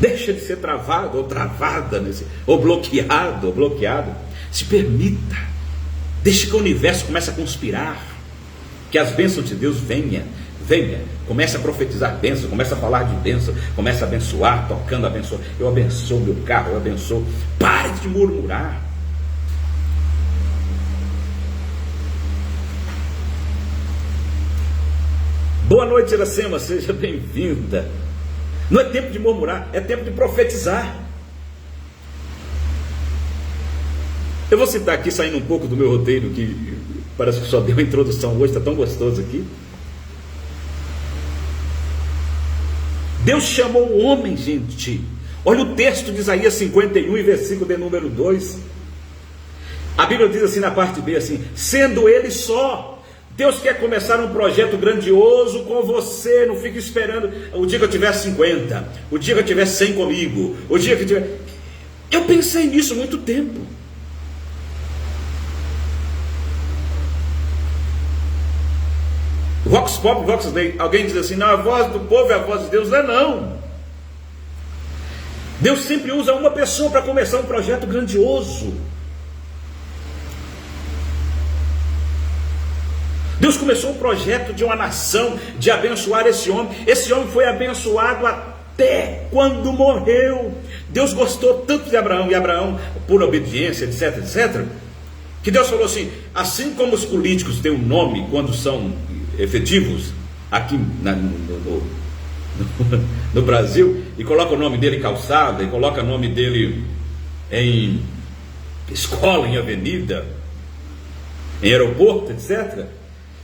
Deixa de ser travado ou travada, ou bloqueado ou bloqueado. Se permita. Deixe que o universo comece a conspirar. Que as bênçãos de Deus venha. Comece a profetizar bênção, comece a falar de bênção, comece a abençoar, tocando abençoa. Eu abençoo meu carro, eu abençoo. Pare de murmurar. Boa noite, Iracema, seja bem-vinda. Não é tempo de murmurar, é tempo de profetizar. Eu vou citar aqui, saindo um pouco do meu roteiro, que parece que só deu a introdução hoje, está tão gostoso aqui. Deus chamou o homem, gente. Olha o texto de Isaías 51 e versículo de número 2. A Bíblia diz assim na parte B, assim: sendo ele só, Deus quer começar um projeto grandioso com você. Não fique esperando o dia que eu tiver 50, o dia que eu tiver 100 comigo, o dia que eu tiver... Eu pensei nisso há muito tempo. Vox Pop, Vox Dei. Alguém diz assim, não, a voz do povo é a voz de Deus. Não é não. Deus sempre usa uma pessoa para começar um projeto grandioso. Deus começou um projeto de uma nação, de abençoar esse homem. Esse homem foi abençoado até quando morreu. Deus gostou tanto de Abraão, e Abraão, por obediência, etc, etc, que Deus falou assim como os políticos têm um nome quando são efetivos, aqui no Brasil, e coloca o nome dele em calçada, e coloca o nome dele em escola, em avenida, em aeroporto, etc.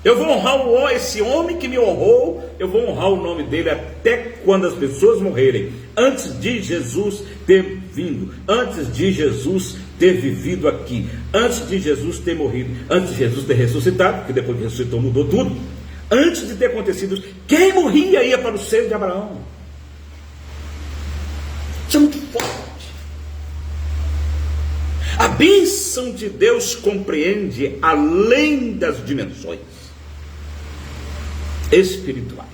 Eu vou honrar esse homem que me honrou, eu vou honrar o nome dele até quando as pessoas morrerem, antes de Jesus ter vindo, antes de Jesus ter vivido aqui, antes de Jesus ter morrido, antes de Jesus ter ressuscitado, porque depois que ressuscitou mudou tudo, antes de ter acontecido, quem morria ia para o seio de Abraão. Isso é muito forte. A bênção de Deus compreende além das dimensões espirituais.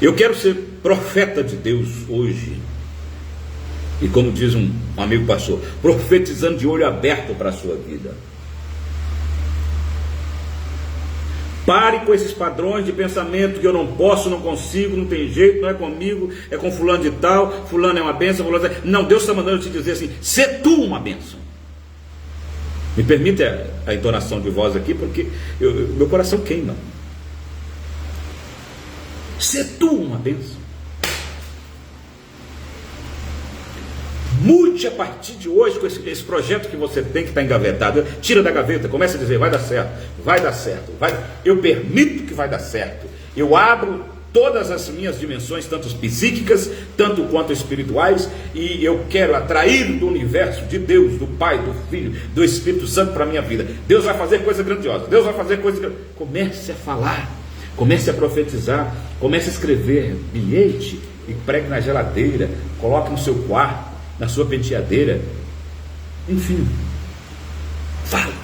Eu quero ser profeta de Deus hoje, e como diz um amigo pastor, profetizando de olho aberto para a sua vida. Pare com esses padrões de pensamento que eu não posso, não consigo, não tem jeito, não é comigo, é com fulano de tal, fulano é uma bênção, fulano é... Não, Deus está mandando te dizer assim, sê tu uma bênção. Me permite a entonação de voz aqui, porque meu coração queima. Sê tu uma bênção. Mude a partir de hoje com esse projeto que você tem, que está engavetado. Tira da gaveta, começa a dizer, vai dar certo, vai dar certo, eu permito que vai dar certo. Eu abro todas as minhas dimensões, tanto psíquicas, tanto quanto espirituais, e eu quero atrair do universo de Deus, do Pai, do Filho, do Espírito Santo para a minha vida. Deus vai fazer coisa grandiosa, Deus vai fazer coisa grandiosa. Comece a falar, comece a profetizar, comece a escrever bilhete e pregue na geladeira, coloque no seu quarto, na sua penteadeira, enfim, fala,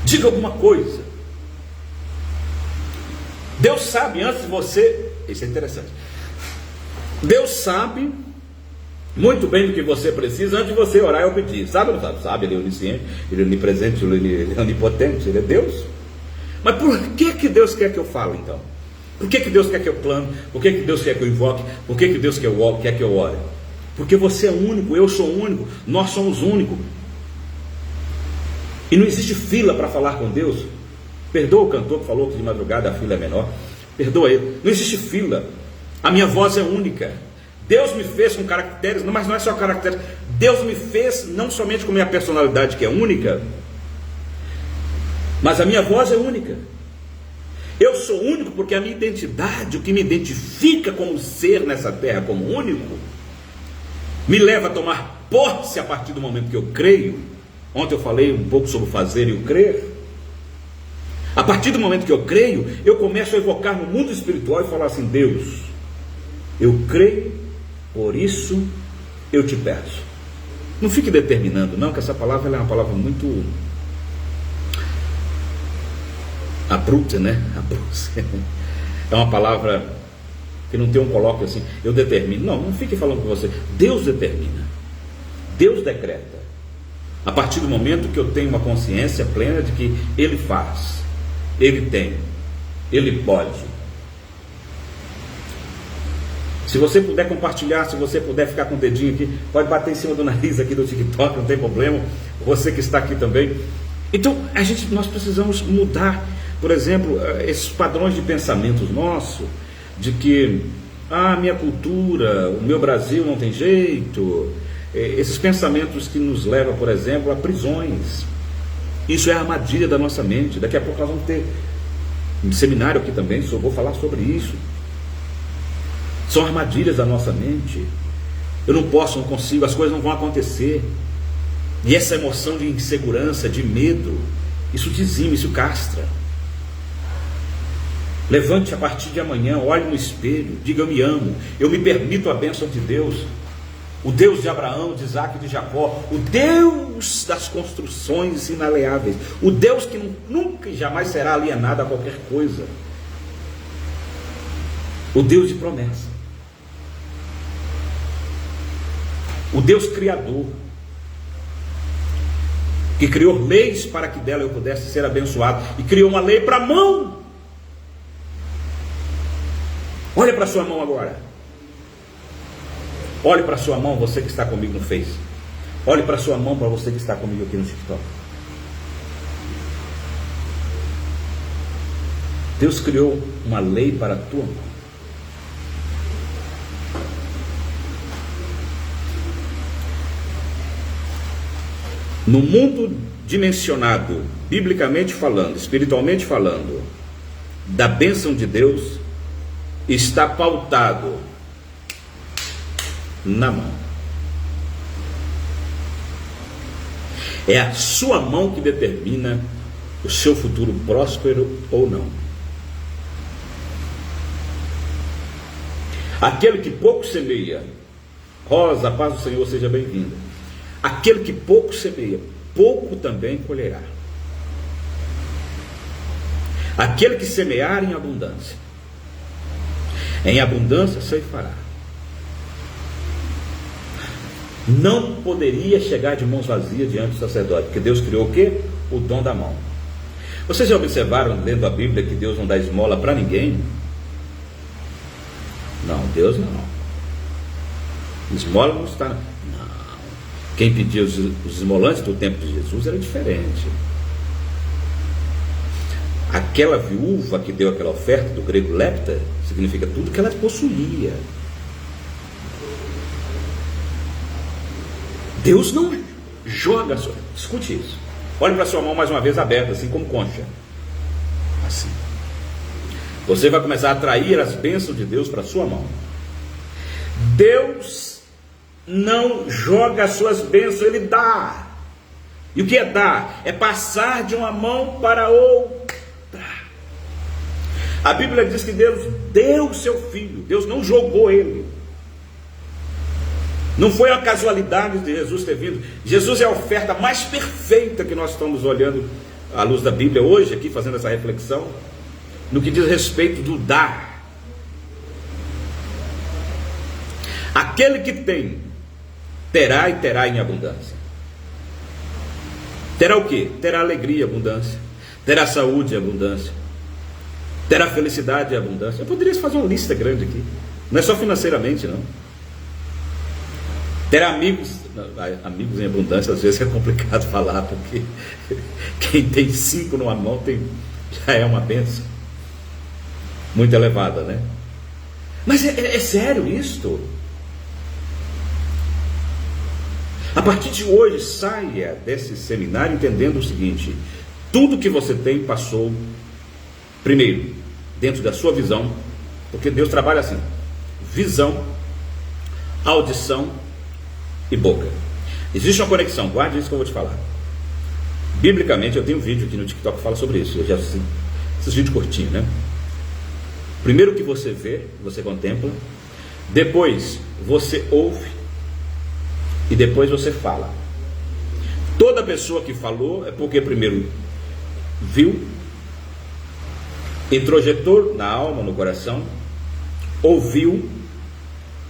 diga alguma coisa. Deus sabe antes de você, isso é interessante, Deus sabe muito bem do que você precisa antes de você orar ou pedir. Sabe ou não sabe? Sabe, Ele é onisciente, Ele é onipresente, Ele é onipotente, Ele é Deus. Mas por que Deus quer que eu fale então? Por que Deus quer que eu plane? Por que Deus quer que eu invoque? Por que Deus quer que eu ore? Porque você é único, eu sou único, nós somos únicos. E não existe fila para falar com Deus. Perdoa o cantor que falou que de madrugada a fila é menor. Perdoa ele. Não existe fila. A minha voz é única. Deus me fez com caracteres, mas não é só caracteres. Deus me fez não somente com minha personalidade, que é única, mas a minha voz é única. Eu sou único porque a minha identidade, o que me identifica como ser nessa terra, como único, me leva a tomar posse a partir do momento que eu creio. Ontem eu falei um pouco sobre o fazer e o crer. A partir do momento que eu creio, eu começo a evocar no mundo espiritual e falar assim: Deus, eu creio, por isso eu te peço. Não fique determinando, não, que essa palavra é uma palavra muito abrupta, né? É uma palavra que não tem um colóquio assim, eu determino. Não fique falando com você. Deus determina, Deus decreta. A partir do momento que eu tenho uma consciência plena de que Ele faz, Ele tem, Ele pode. Se você puder compartilhar, se você puder ficar com o dedinho aqui, pode bater em cima do nariz aqui do TikTok, não tem problema. Você que está aqui também. Então, nós precisamos mudar, por exemplo, esses padrões de pensamentos nossos, de que minha cultura, o meu Brasil não tem jeito. Esses pensamentos que nos levam, por exemplo, a prisões. Isso é a armadilha da nossa mente. Daqui a pouco nós vamos ter um seminário aqui também, só vou falar sobre isso. São armadilhas da nossa mente. Eu não posso, não consigo, as coisas não vão acontecer. E essa emoção de insegurança, de medo, isso dizima, isso castra. Levante a partir de amanhã, olhe no espelho, diga: eu me amo, eu me permito a bênção de Deus. O Deus de Abraão, de Isaac e de Jacó, o Deus das construções inalieáveis, o Deus que nunca e jamais será alienado a qualquer coisa, o Deus de promessa, o Deus criador, que criou leis para que dela eu pudesse ser abençoado, e criou uma lei para a mão. Olha para a sua mão agora. Olhe para a sua mão, você que está comigo no Face. Olhe para a sua mão, para você que está comigo aqui no TikTok. Deus criou uma lei para a tua mão. No mundo dimensionado, biblicamente falando, espiritualmente falando, da bênção de Deus, está pautado na mão. É a sua mão que determina o seu futuro próspero ou não. Aquele que pouco semeia, Rosa, a paz do Senhor seja bem-vinda. Aquele que pouco semeia, pouco também colherá. Aquele que semear em abundância ceifará. Não poderia chegar de mãos vazias diante do sacerdote, porque Deus criou o quê? O dom da mão. Vocês já observaram, lendo a Bíblia, que Deus não dá esmola para ninguém? Não, Deus não. Esmola não está. Não. Quem pedia os esmolantes do tempo de Jesus era diferente. Aquela viúva que deu aquela oferta, do grego lepta, significa tudo que ela possuía. Deus não joga a sua... Escute isso. Olhe para a sua mão mais uma vez aberta, assim como concha. Assim. Você vai começar a atrair as bênçãos de Deus para a sua mão. Deus não joga as suas bênçãos, Ele dá. E o que é dar? É passar de uma mão para outra. A Bíblia diz que Deus deu o seu Filho. Deus não jogou Ele. Não foi uma casualidade de Jesus ter vindo. Jesus é a oferta mais perfeita que nós estamos olhando à luz da Bíblia hoje, aqui fazendo essa reflexão, no que diz respeito do dar. Aquele que tem, terá e terá em abundância. Terá o quê? Terá alegria e abundância. Terá saúde e abundância. Terá felicidade e abundância. Eu poderia fazer uma lista grande aqui. Não é só financeiramente, não. Terá amigos em abundância, às vezes é complicado falar, porque quem tem 5 numa mão já é uma bênção muito elevada, né? Mas é sério isto? A partir de hoje, saia desse seminário entendendo o seguinte: tudo que você tem passou, primeiro, dentro da sua visão, porque Deus trabalha assim: visão, audição e boca. Existe uma conexão, guarde isso que eu vou te falar. Biblicamente, eu tenho um vídeo aqui no TikTok que fala sobre isso. Eu já assisti esses vídeos curtinhos, né? Primeiro que você vê, você contempla, depois você ouve e depois você fala. Toda pessoa que falou é porque primeiro viu, introjetou na alma, no coração, ouviu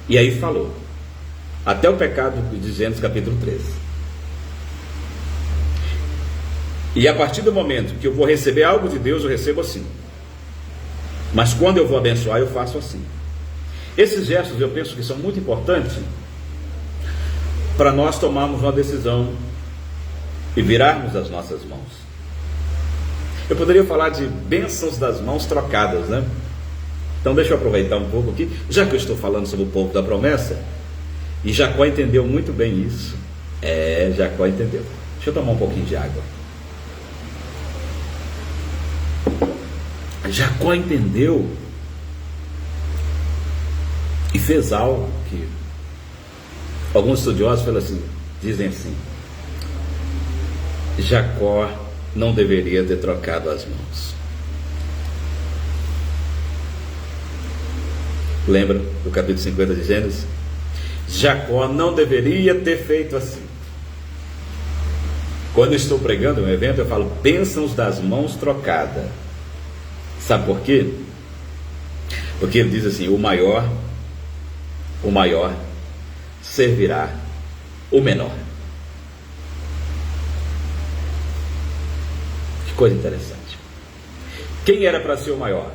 e aí falou. Até o pecado de Gênesis capítulo 13. E a partir do momento que eu vou receber algo de Deus, eu recebo assim. Mas quando eu vou abençoar, eu faço assim. Esses gestos eu penso que são muito importantes para nós tomarmos uma decisão e virarmos as nossas mãos. Eu poderia falar de bênçãos das mãos trocadas, né? Então deixa eu aproveitar um pouco aqui, já que eu estou falando sobre o povo da promessa. E Jacó entendeu muito bem isso. Jacó entendeu. Deixa eu tomar um pouquinho de água. Jacó entendeu e fez algo que alguns estudiosos falam assim, dizem assim: Jacó não deveria ter trocado as mãos. Lembra do capítulo 50 de Gênesis? Jacó não deveria ter feito assim. Quando eu estou pregando um evento, eu falo bênçãos das mãos trocadas. Sabe por quê? Porque ele diz assim: o maior servirá o menor. Que coisa interessante. Quem era para ser o maior?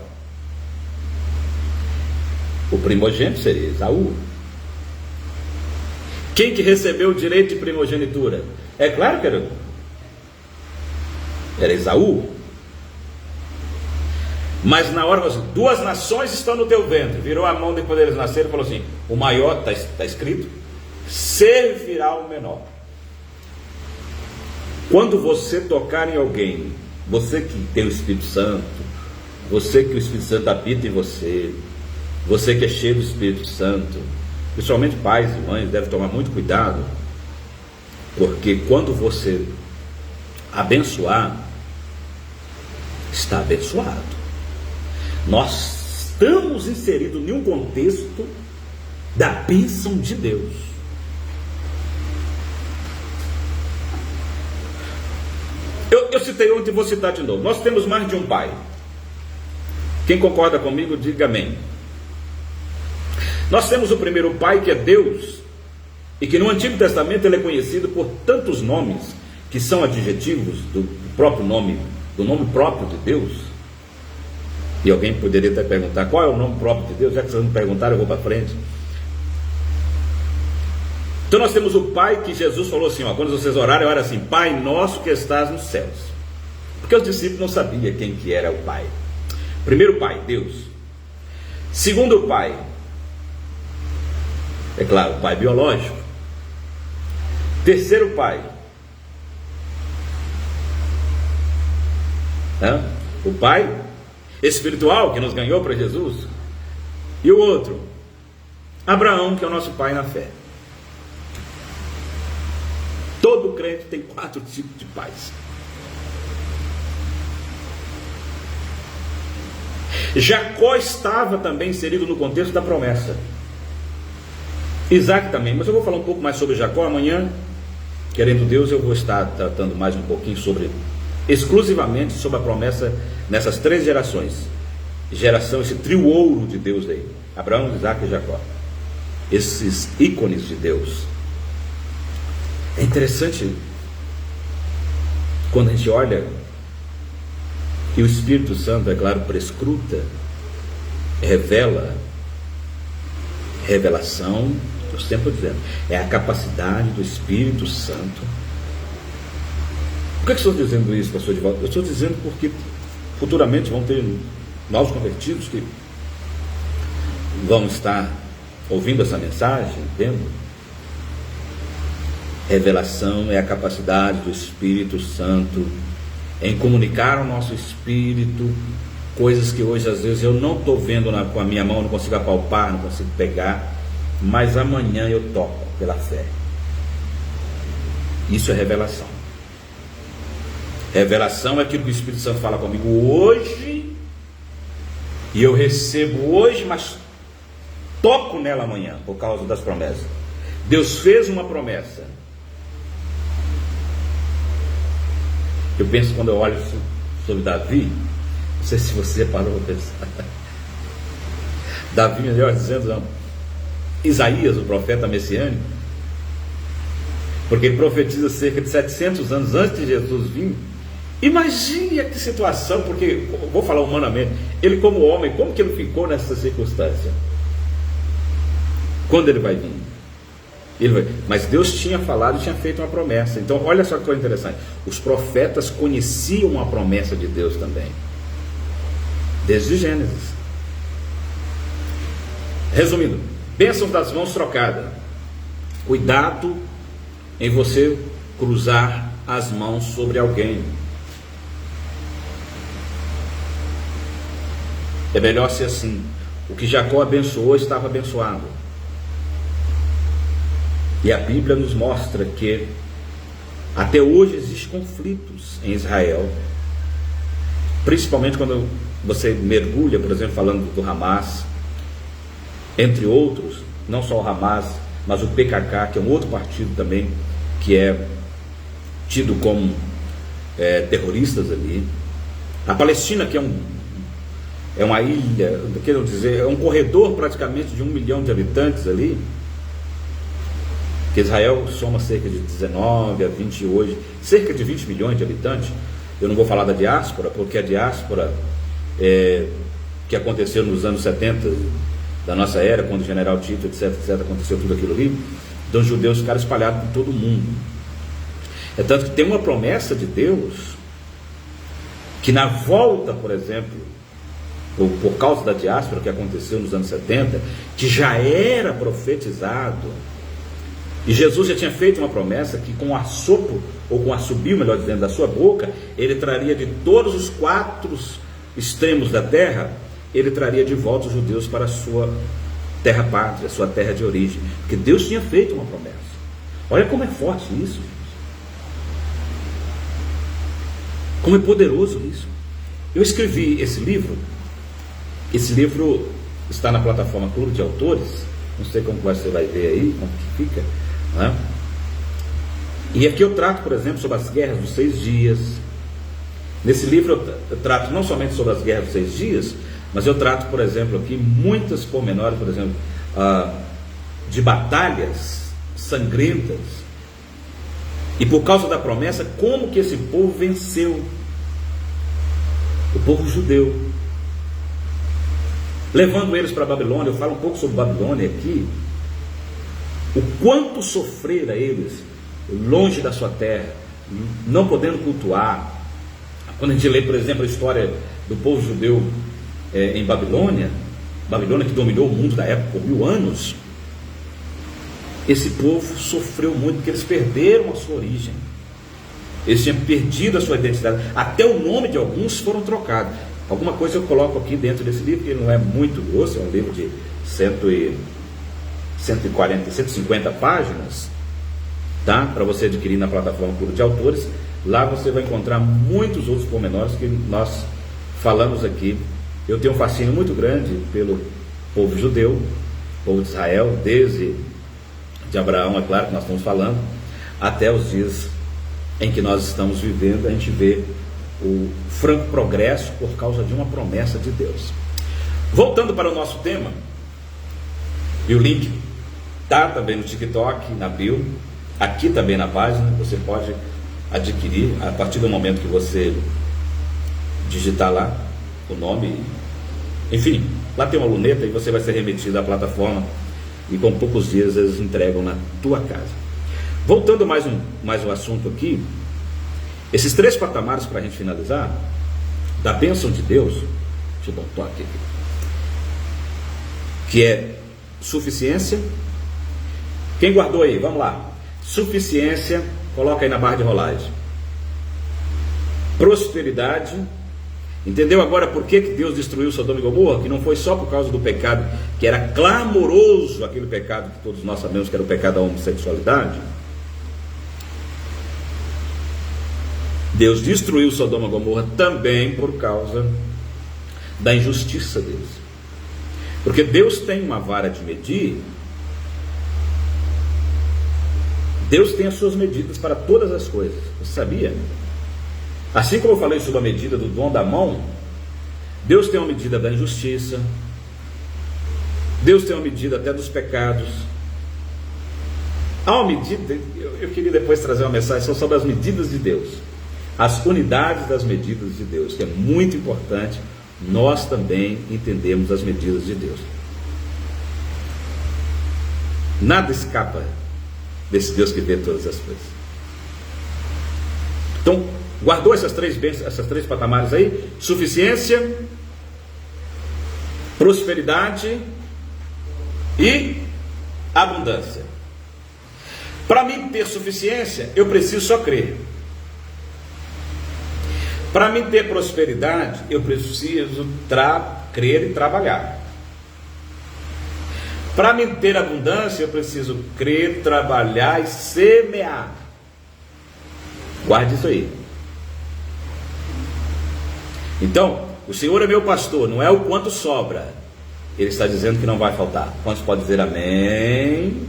O primogênito seria Esaú. Quem que recebeu o direito de primogenitura? É claro que era Esaú. Mas na hora, duas nações estão no teu ventre. Virou a mão depois deles nasceram e falou assim: o maior, está escrito, servirá o menor. Quando você tocar em alguém, você que tem o Espírito Santo, você que o Espírito Santo habita em você, você que é cheio do Espírito Santo, principalmente pais e mães, deve tomar muito cuidado, porque quando você abençoar, está abençoado. Nós estamos inseridos em um contexto da bênção de Deus. Eu citei ontem e vou citar de novo. Nós temos mais de um pai. Quem concorda comigo, diga amém. Nós temos o primeiro pai, que é Deus, e que no Antigo Testamento ele é conhecido por tantos nomes que são adjetivos do próprio nome, do nome próprio de Deus. E alguém poderia até perguntar: qual é o nome próprio de Deus? Já que vocês não perguntaram, eu vou para frente. Então nós temos o Pai, que Jesus falou assim, quando vocês orarem, ora assim: Pai nosso que estás nos céus. Porque os discípulos não sabiam quem que era o Pai. Primeiro Pai, Deus. Segundo Pai, é claro, o Pai biológico. Terceiro Pai, o Pai espiritual, que nos ganhou para Jesus. E o outro, Abraão, que é o nosso pai na fé. Todo crente tem 4 tipos de pais. Jacó estava também inserido no contexto da promessa. Isaac também, mas eu vou falar um pouco mais sobre Jacó amanhã. Querendo Deus, eu vou estar tratando mais um pouquinho exclusivamente sobre a promessa nessas 3 gerações. Esse trio ouro de Deus aí: Abraão, Isaac e Jacó. Esses ícones de Deus. É interessante quando a gente olha que o Espírito Santo, é claro, prescruta, revelação, eu sempre estou dizendo, é a capacidade do Espírito Santo. Por que eu estou dizendo isso, pastor Divaldo? Eu estou dizendo porque futuramente vão ter novos convertidos que vão estar ouvindo essa mensagem, entendo? Revelação é a capacidade do Espírito Santo em comunicar ao nosso espírito coisas que hoje às vezes eu não estou vendo com a minha mão, não consigo apalpar, não consigo pegar, mas amanhã eu toco pela fé. Isso é revelação. Revelação é aquilo que o Espírito Santo fala comigo hoje, e eu recebo hoje, mas toco nela amanhã, por causa das promessas. Deus fez uma promessa. Eu penso, quando eu olho sobre Davi, não sei se você parou para pensar. Davi, melhor dizendo, Isaías, o profeta messiânico, porque ele profetiza cerca de 700 anos antes de Jesus vir. Imagine que situação, porque, vou falar humanamente, ele como homem, como que ele ficou nessa circunstância? Quando ele vai vir? Mas Deus tinha falado e tinha feito uma promessa. Então olha só que coisa interessante, os profetas conheciam a promessa de Deus também, desde Gênesis. Resumindo, bênçãos das mãos trocadas. Cuidado em você cruzar as mãos sobre alguém. É melhor ser assim. O que Jacó abençoou estava abençoado. E a Bíblia nos mostra que Até hoje existem conflitos em Israel, principalmente quando você mergulha, por exemplo, falando do Hamas, entre outros, não só o Hamas, mas o PKK, que é um outro partido também, que é tido como terroristas ali. A Palestina, que é uma ilha, quero dizer, é um corredor praticamente de 1 milhão de habitantes ali, que Israel soma cerca de 19 a 20 hoje, cerca de 20 milhões de habitantes. Eu não vou falar da diáspora, porque a diáspora que aconteceu nos anos 70 da nossa era, quando o general Tito, etc, aconteceu tudo aquilo ali, dos judeus ficaram espalhados por todo o mundo. É tanto que tem uma promessa de Deus, que na volta, por exemplo, por causa da diáspora que aconteceu nos anos 70, que já era profetizado, e Jesus já tinha feito uma promessa que com o assopro, ou com o assobio, melhor dizendo, da sua boca, ele traria de todos os 4 extremos da terra, ele traria de volta os judeus para a sua terra pátria, a sua terra de origem, porque Deus tinha feito uma promessa. Olha como é forte isso, como é poderoso isso. Eu escrevi esse livro está na plataforma Clube de Autores, não sei como você vai ver aí, como que fica, né? E aqui eu trato, por exemplo, sobre as guerras dos 6 dias. Nesse livro eu trato não somente sobre as guerras dos 6 dias, mas eu trato, por exemplo, aqui muitas pormenores, por exemplo, de batalhas sangrentas, e por causa da promessa, como que esse povo venceu, o povo judeu, levando eles para a Babilônia. Eu falo um pouco sobre Babilônia aqui, o quanto sofreram eles longe da sua terra, não podendo cultuar. Quando a gente lê, por exemplo, a história do povo judeu em Babilônia que dominou o mundo da época por 1000 anos, esse povo sofreu muito, porque eles perderam a sua origem, eles tinham perdido a sua identidade, até o nome de alguns foram trocados. Alguma coisa eu coloco aqui dentro desse livro, que não é muito grosso, é um livro de 150 páginas, tá? Para você adquirir na plataforma Clube de Autores. Lá você vai encontrar muitos outros pormenores que nós falamos aqui. Eu tenho um fascínio muito grande pelo povo judeu, povo de Israel, desde de Abraão, é claro que nós estamos falando, até os dias em que nós estamos vivendo. A gente vê o franco progresso por causa de uma promessa de Deus. Voltando para o nosso tema, e o link está também no TikTok, na bio, aqui também na página, você pode adquirir a partir do momento que você digitar lá o nome, enfim, lá tem uma luneta e você vai ser remetido à plataforma, e com poucos dias eles entregam na tua casa. Voltando mais um assunto aqui, esses 3 patamares para a gente finalizar, da bênção de Deus, deixa eu dar um toque aqui, que é suficiência. Quem guardou aí? Vamos lá. Suficiência, coloca aí na barra de rolagem. Prosperidade. Entendeu agora por que Deus destruiu Sodoma e Gomorra? Que não foi só por causa do pecado, que era clamoroso, aquele pecado que todos nós sabemos que era o pecado da homossexualidade. Deus destruiu Sodoma e Gomorra também por causa da injustiça deles. Porque Deus tem uma vara de medir. Deus tem as suas medidas para todas as coisas. Você sabia? Assim como eu falei sobre a medida do dom da mão, Deus tem uma medida da injustiça, Deus tem uma medida até dos pecados. Há uma medida, eu queria depois trazer uma mensagem sobre as medidas de Deus, as unidades das medidas de Deus, que é muito importante nós também entendemos as medidas de Deus. Nada escapa desse Deus que vê todas as coisas. Então, guardou essas 3 bênçãos, essas 3 patamares aí: suficiência, prosperidade e abundância. Para mim ter suficiência, eu preciso só crer. Para mim ter prosperidade, eu preciso crer e trabalhar. Para mim ter abundância, eu preciso crer, trabalhar e semear. Guarde isso aí. Então, o Senhor é meu pastor, não é o quanto sobra. Ele está dizendo que não vai faltar. Quantos podem dizer amém?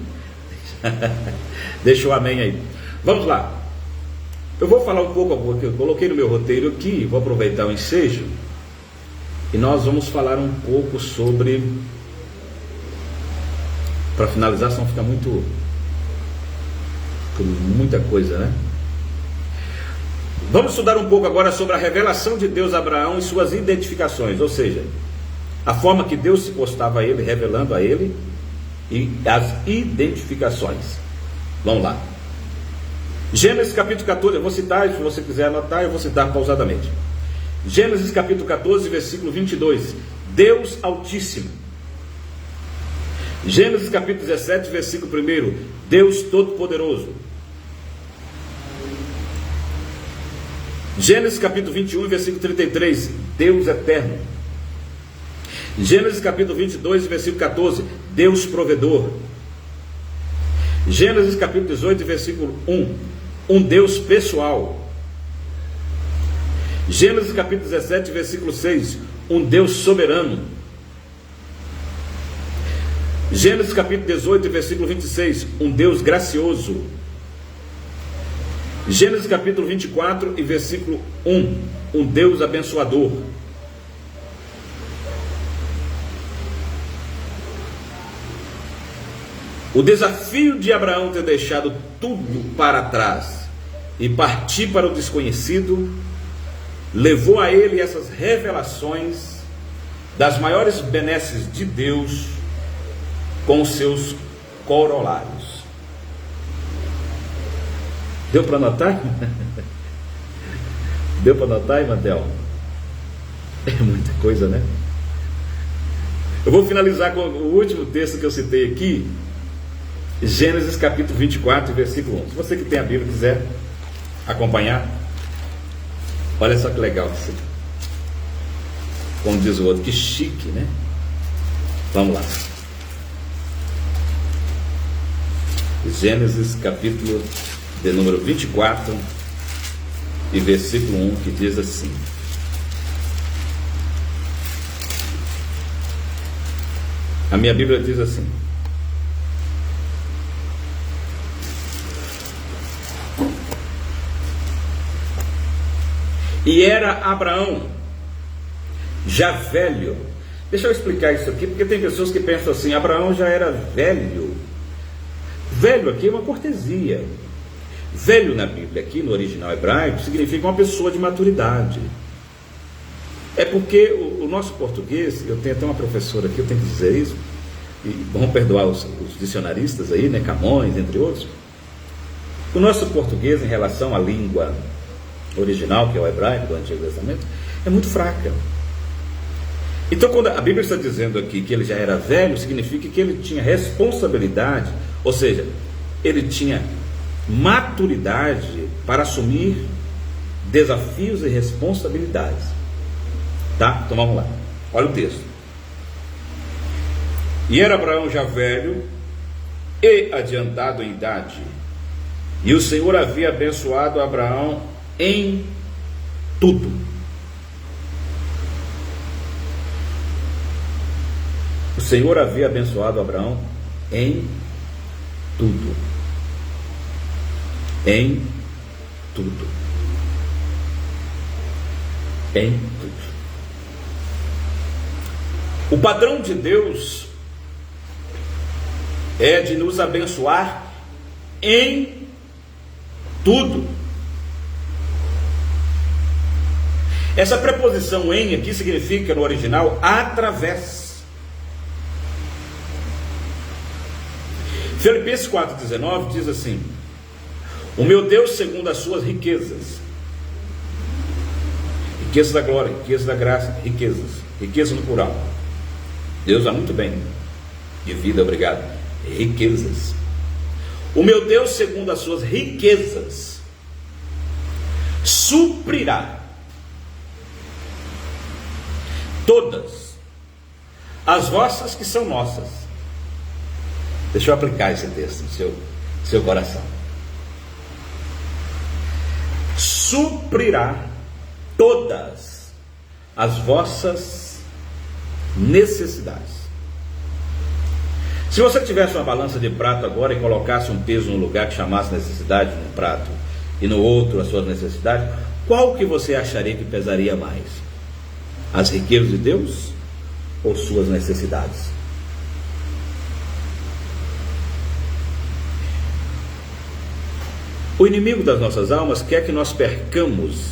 Deixa o amém aí. Vamos lá. Eu vou falar um pouco, porque eu coloquei no meu roteiro aqui, vou aproveitar o ensejo, e nós vamos falar um pouco sobre, para finalizar, senão fica muita coisa, né? Vamos estudar um pouco agora sobre a revelação de Deus a Abraão e suas identificações, ou seja, a forma que Deus se postava a ele, revelando a ele, e as identificações. Vamos lá. Gênesis capítulo 14, eu vou citar, se você quiser anotar, eu vou citar pausadamente. Gênesis capítulo 14, versículo 22, Deus Altíssimo. Gênesis capítulo 17, versículo 1, Deus Todo-Poderoso. Gênesis capítulo 21, versículo 33, Deus Eterno. Gênesis capítulo 22, versículo 14, Deus Provedor. Gênesis capítulo 18, versículo 1, um Deus pessoal. Gênesis capítulo 17, versículo 6, um Deus soberano. Gênesis capítulo 18, versículo 26, um Deus gracioso. Gênesis capítulo 24 e versículo 1, um Deus abençoador. O desafio de Abraão ter deixado tudo para trás e partir para o desconhecido levou a ele essas revelações das maiores benesses de Deus com os seus corolários. Deu para anotar? Deu para anotar, Imantel? É muita coisa, né? Eu vou finalizar com o último texto que eu citei aqui, Gênesis capítulo 24, versículo 1. Se você que tem a Bíblia quiser acompanhar, olha só que legal isso aqui. Como diz o outro, que chique, né? Vamos lá. Gênesis capítulo de número 24 e versículo 1, que diz assim: a minha Bíblia diz assim: e era Abraão já velho. Deixa eu explicar isso aqui, porque tem pessoas que pensam assim: Abraão já era velho. Velho aqui é uma cortesia. Velho na Bíblia, aqui no original hebraico, significa uma pessoa de maturidade. É porque o nosso português, eu tenho até uma professora aqui, eu tenho que dizer isso, e vão perdoar os dicionaristas aí, né, Camões, entre outros. O nosso português, em relação à língua original, que é o hebraico do Antigo Testamento, é muito fraca. Então, quando a Bíblia está dizendo aqui que ele já era velho, significa que ele tinha responsabilidade, ou seja, ele tinha maturidade para assumir desafios e responsabilidades. Tá? Então vamos lá. Olha o texto. E era Abraão já velho e adiantado em idade, e o Senhor havia abençoado Abraão em tudo. O Senhor havia abençoado Abraão em tudo. Em tudo. Em tudo. O padrão de Deus é de nos abençoar em tudo. Essa preposição em aqui significa no original através. Filipenses 4,19 diz assim: o meu Deus segundo as suas riquezas, riqueza da glória, riqueza da graça, riqueza no plural. Deus dá muito bem de vida, obrigado. Riquezas. O meu Deus segundo as suas riquezas suprirá todas as vossas que são nossas. Deixa eu aplicar esse texto no seu coração. suprirá todas as vossas necessidades. Se você tivesse uma balança de prato agora e colocasse um peso no lugar que chamasse necessidade num prato e no outro as suas necessidades, qual que você acharia que pesaria mais? As riquezas de Deus ou suas necessidades? O inimigo das nossas almas quer que nós percamos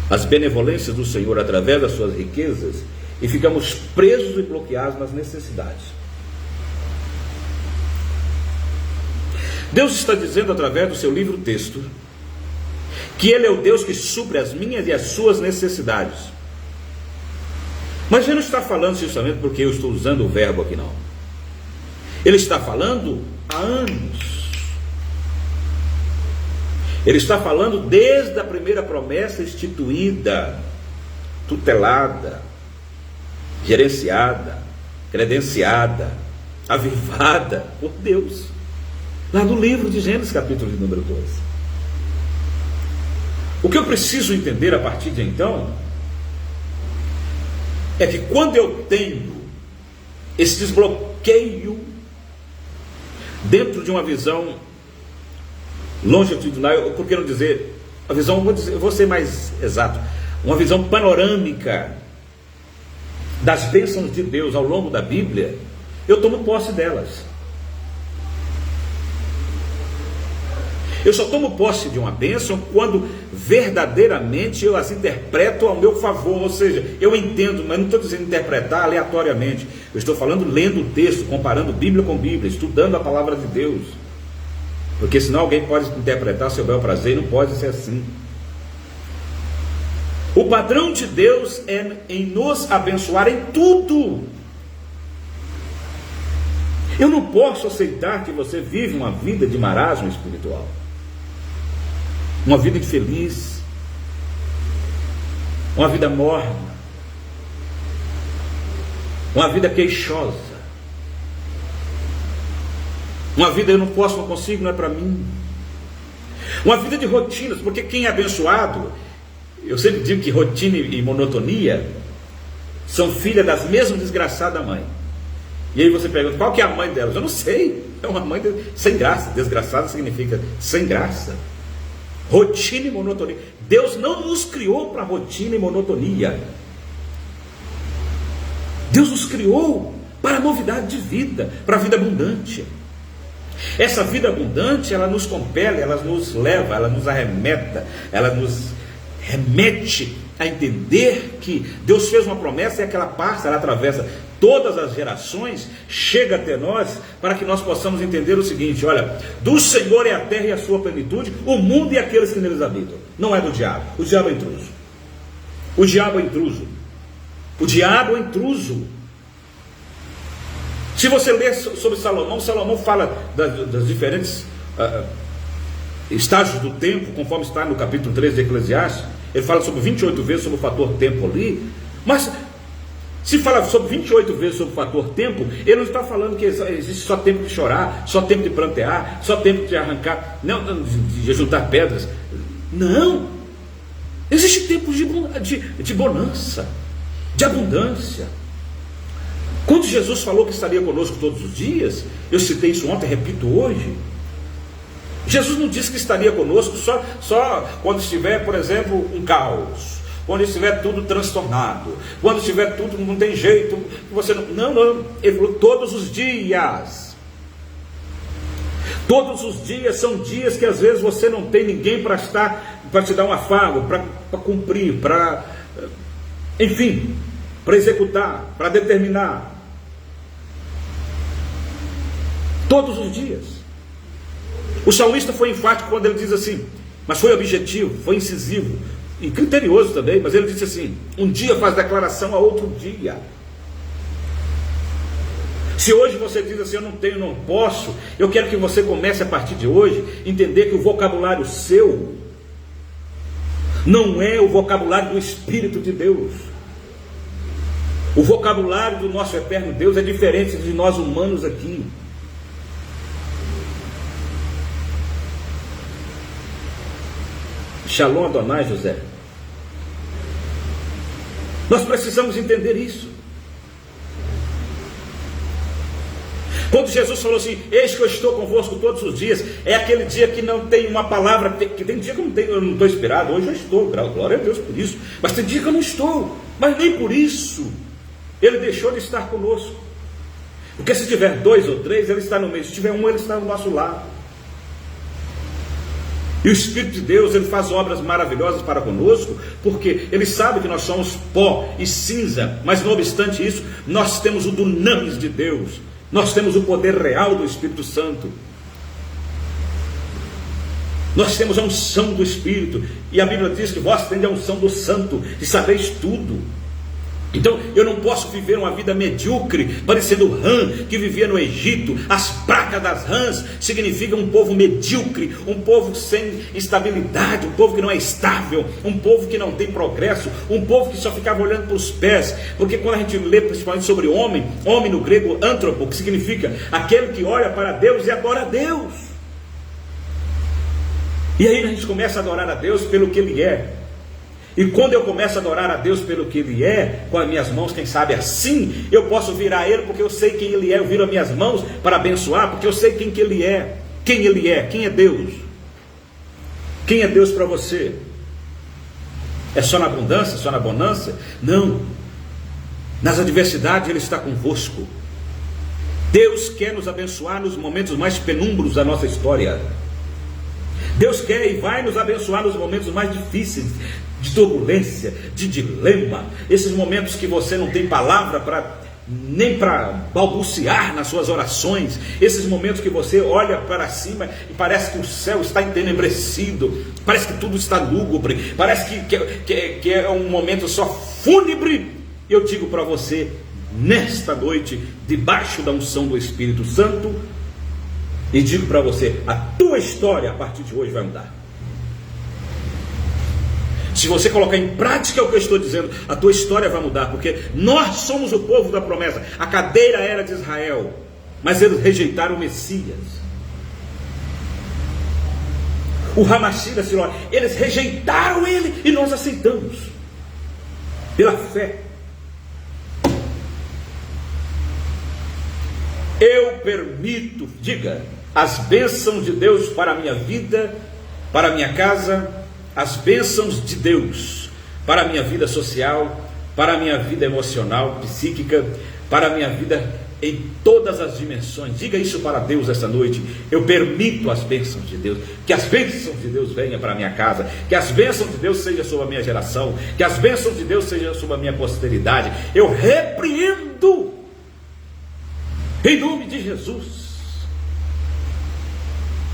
as benevolências do Senhor através das suas riquezas e ficamos presos e bloqueados nas necessidades. Deus está dizendo através do seu livro-texto que Ele é o Deus que supre as minhas e as suas necessidades. Mas Ele não está falando justamente porque eu estou usando o verbo aqui, não. Ele está falando há anos. Ele está falando desde a primeira promessa instituída, tutelada, gerenciada, credenciada, avivada por Deus, lá no livro de Gênesis, capítulo de número 12. O que eu preciso entender a partir de então é que quando eu tenho esse desbloqueio dentro de uma visão longitudinal, por que não dizer, a visão, vou ser mais exato, uma visão panorâmica das bênçãos de Deus ao longo da Bíblia, eu tomo posse delas. Eu só tomo posse de uma bênção quando verdadeiramente eu as interpreto ao meu favor, ou seja, eu entendo, mas não estou dizendo interpretar aleatoriamente, eu estou falando lendo o texto, comparando Bíblia com Bíblia, estudando a palavra de Deus. Porque senão alguém pode interpretar seu bel prazer e não pode ser assim. O padrão de Deus é em nos abençoar em tudo. Eu não posso aceitar que você vive uma vida de marasmo espiritual, uma vida infeliz, uma vida morna, uma vida queixosa, uma vida eu não posso, não consigo, não é para mim. Uma vida de rotinas, porque quem é abençoado, eu sempre digo que rotina e monotonia são filhas das mesmas desgraçadas mães. E aí você pergunta, qual que é a mãe delas? Eu não sei, é uma mãe sem graça. Desgraçada significa sem graça. Rotina e monotonia. Deus não nos criou para rotina e monotonia. Deus nos criou para novidade de vida, para a vida abundante. Essa vida abundante, ela nos compele, ela nos leva, ela nos arremeta, ela nos remete a entender que Deus fez uma promessa e aquela passa, ela atravessa todas as gerações, chega até nós, para que nós possamos entender o seguinte: olha, do Senhor é a terra e a sua plenitude, o mundo e aqueles que neles habitam. Não é do diabo, o diabo é intruso. O diabo é intruso. O diabo é intruso. Se você ler sobre Salomão, Salomão fala das diferentes estágios do tempo, conforme está no capítulo 3 de Eclesiastes. Ele fala sobre 28 vezes sobre o fator tempo ali. Mas se fala sobre 28 vezes sobre o fator tempo, ele não está falando que existe só tempo de chorar, só tempo de plantear, só tempo de arrancar, não, de juntar pedras. Não. Existe tempo de bonança, de abundância. Quando Jesus falou que estaria conosco todos os dias, eu citei isso ontem, repito hoje, Jesus não disse que estaria conosco só quando estiver, por exemplo, um caos, quando estiver tudo transtornado, quando estiver tudo, não tem jeito, você não, ele falou todos os dias. Todos os dias são dias que às vezes você não tem ninguém para te dar um afago, para cumprir, enfim, para executar, para determinar. Todos os dias. O salmista foi enfático quando ele diz assim, mas foi objetivo, foi incisivo e criterioso também, mas ele disse assim: um dia faz declaração a outro dia. Se hoje você diz assim, eu não tenho, não posso, eu quero que você comece a partir de hoje entender que o vocabulário seu não é o vocabulário do Espírito de Deus. O vocabulário do nosso eterno Deus é diferente de nós humanos aqui. Shalom Adonai, José. Nós precisamos entender isso. Quando Jesus falou assim, eis que eu estou convosco todos os dias, é aquele dia que não tem uma palavra, que tem dia que eu não estou inspirado, hoje eu estou, glória a Deus por isso, mas tem dia que eu não estou, mas nem por isso Ele deixou de estar conosco, porque se tiver 2 ou 3, Ele está no meio, se tiver 1, Ele está do nosso lado. E o Espírito de Deus, Ele faz obras maravilhosas para conosco, porque Ele sabe que nós somos pó e cinza, mas não obstante isso, nós temos o dunamis de Deus, nós temos o poder real do Espírito Santo, nós temos a unção do Espírito, e a Bíblia diz que vós tendes a unção do Santo, e sabeis tudo. Então eu não posso viver uma vida medíocre, parecendo o rã que vivia no Egito. As pragas das rãs significam um povo medíocre, um povo sem estabilidade, um povo que não é estável, um povo que não tem progresso, um povo que só ficava olhando para os pés. Porque quando a gente lê principalmente sobre homem no grego antropo, que significa aquele que olha para Deus e adora a Deus. E aí a gente começa a adorar a Deus pelo que Ele é. E quando eu começo a adorar a Deus pelo que Ele é, com as minhas mãos, quem sabe assim, eu posso virar a Ele, porque eu sei quem Ele é. Eu viro as minhas mãos para abençoar, porque eu sei quem que Ele é. Quem Ele é, quem é Deus. Quem é Deus para você? É só na abundância, só na bonança? Não. Nas adversidades Ele está convosco. Deus quer nos abençoar nos momentos mais penumbros da nossa história. Deus quer e vai nos abençoar nos momentos mais difíceis, de turbulência, de dilema, esses momentos que você não tem palavra nem para balbuciar nas suas orações, esses momentos que você olha para cima e parece que o céu está entenebrecido, parece que tudo está lúgubre, parece que é um momento só fúnebre. Eu digo para você, nesta noite, debaixo da unção do Espírito Santo, e digo para você, a tua história a partir de hoje vai mudar. Se você colocar em prática o que eu estou dizendo, a tua história vai mudar, porque nós somos o povo da promessa. A cadeira era de Israel, mas eles rejeitaram o Messias. O Hamashia da Siló, eles rejeitaram Ele e nós aceitamos, pela fé. Eu permito, diga, as bênçãos de Deus para a minha vida, para a minha casa, as bênçãos de Deus para a minha vida social, para a minha vida emocional, psíquica, para a minha vida em todas as dimensões. Diga isso para Deus essa noite. Eu permito as bênçãos de Deus, que as bênçãos de Deus venham para a minha casa, que as bênçãos de Deus sejam sobre a minha geração, que as bênçãos de Deus sejam sobre a minha posteridade. Eu repreendo em nome de Jesus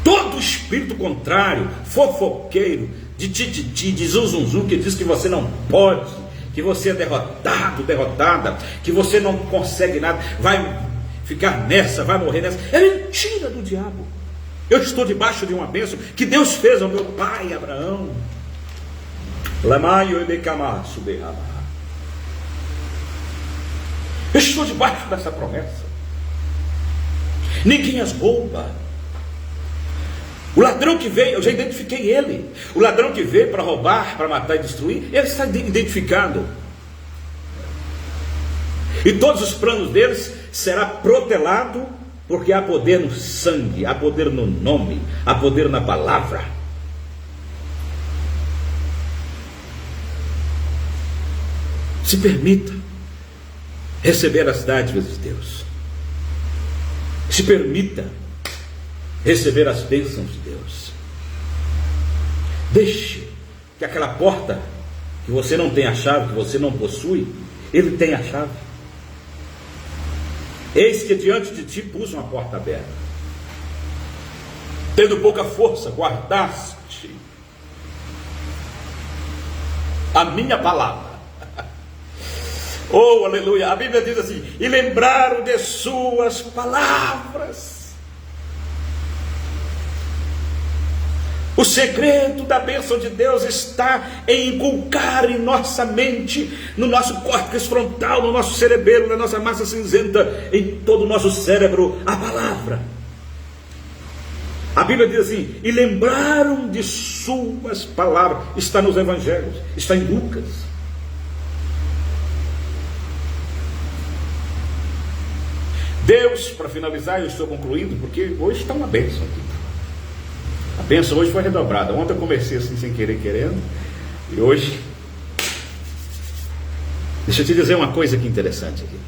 todo espírito contrário, fofoqueiro, de tititi, de zunzunzum, que diz que você não pode, que você é derrotado, derrotada, que você não consegue nada, vai ficar nessa, vai morrer nessa. É mentira do diabo. Eu estou debaixo de uma bênção que Deus fez ao meu pai Abraão. Eu estou debaixo dessa promessa. Ninguém as rouba. O ladrão que veio, eu já identifiquei ele. O ladrão que veio para roubar, para matar e destruir, ele está identificado. E todos os planos deles será protelado, porque há poder no sangue, há poder no nome, há poder na palavra. Se permita receber as dádivas de Deus. Se permita receber as bênçãos de Deus. Deixe que aquela porta que você não tem a chave, que você não possui, Ele tem a chave. Eis que diante de ti pus uma porta aberta. Tendo pouca força, guardaste a minha palavra. Oh, aleluia. A Bíblia diz assim: e lembraram de suas palavras. O segredo da bênção de Deus está em inculcar em nossa mente, no nosso córtex frontal, no nosso cerebelo, na nossa massa cinzenta, em todo o nosso cérebro, a A Bíblia diz assim: e lembraram de suas palavras. Está nos evangelhos, está em Lucas. Deus, para finalizar, eu estou concluindo, porque hoje está uma bênção aqui. A bênção hoje foi redobrada. Ontem eu comecei assim sem querer, querendo, e hoje, deixa eu te dizer uma coisa aqui interessante aqui.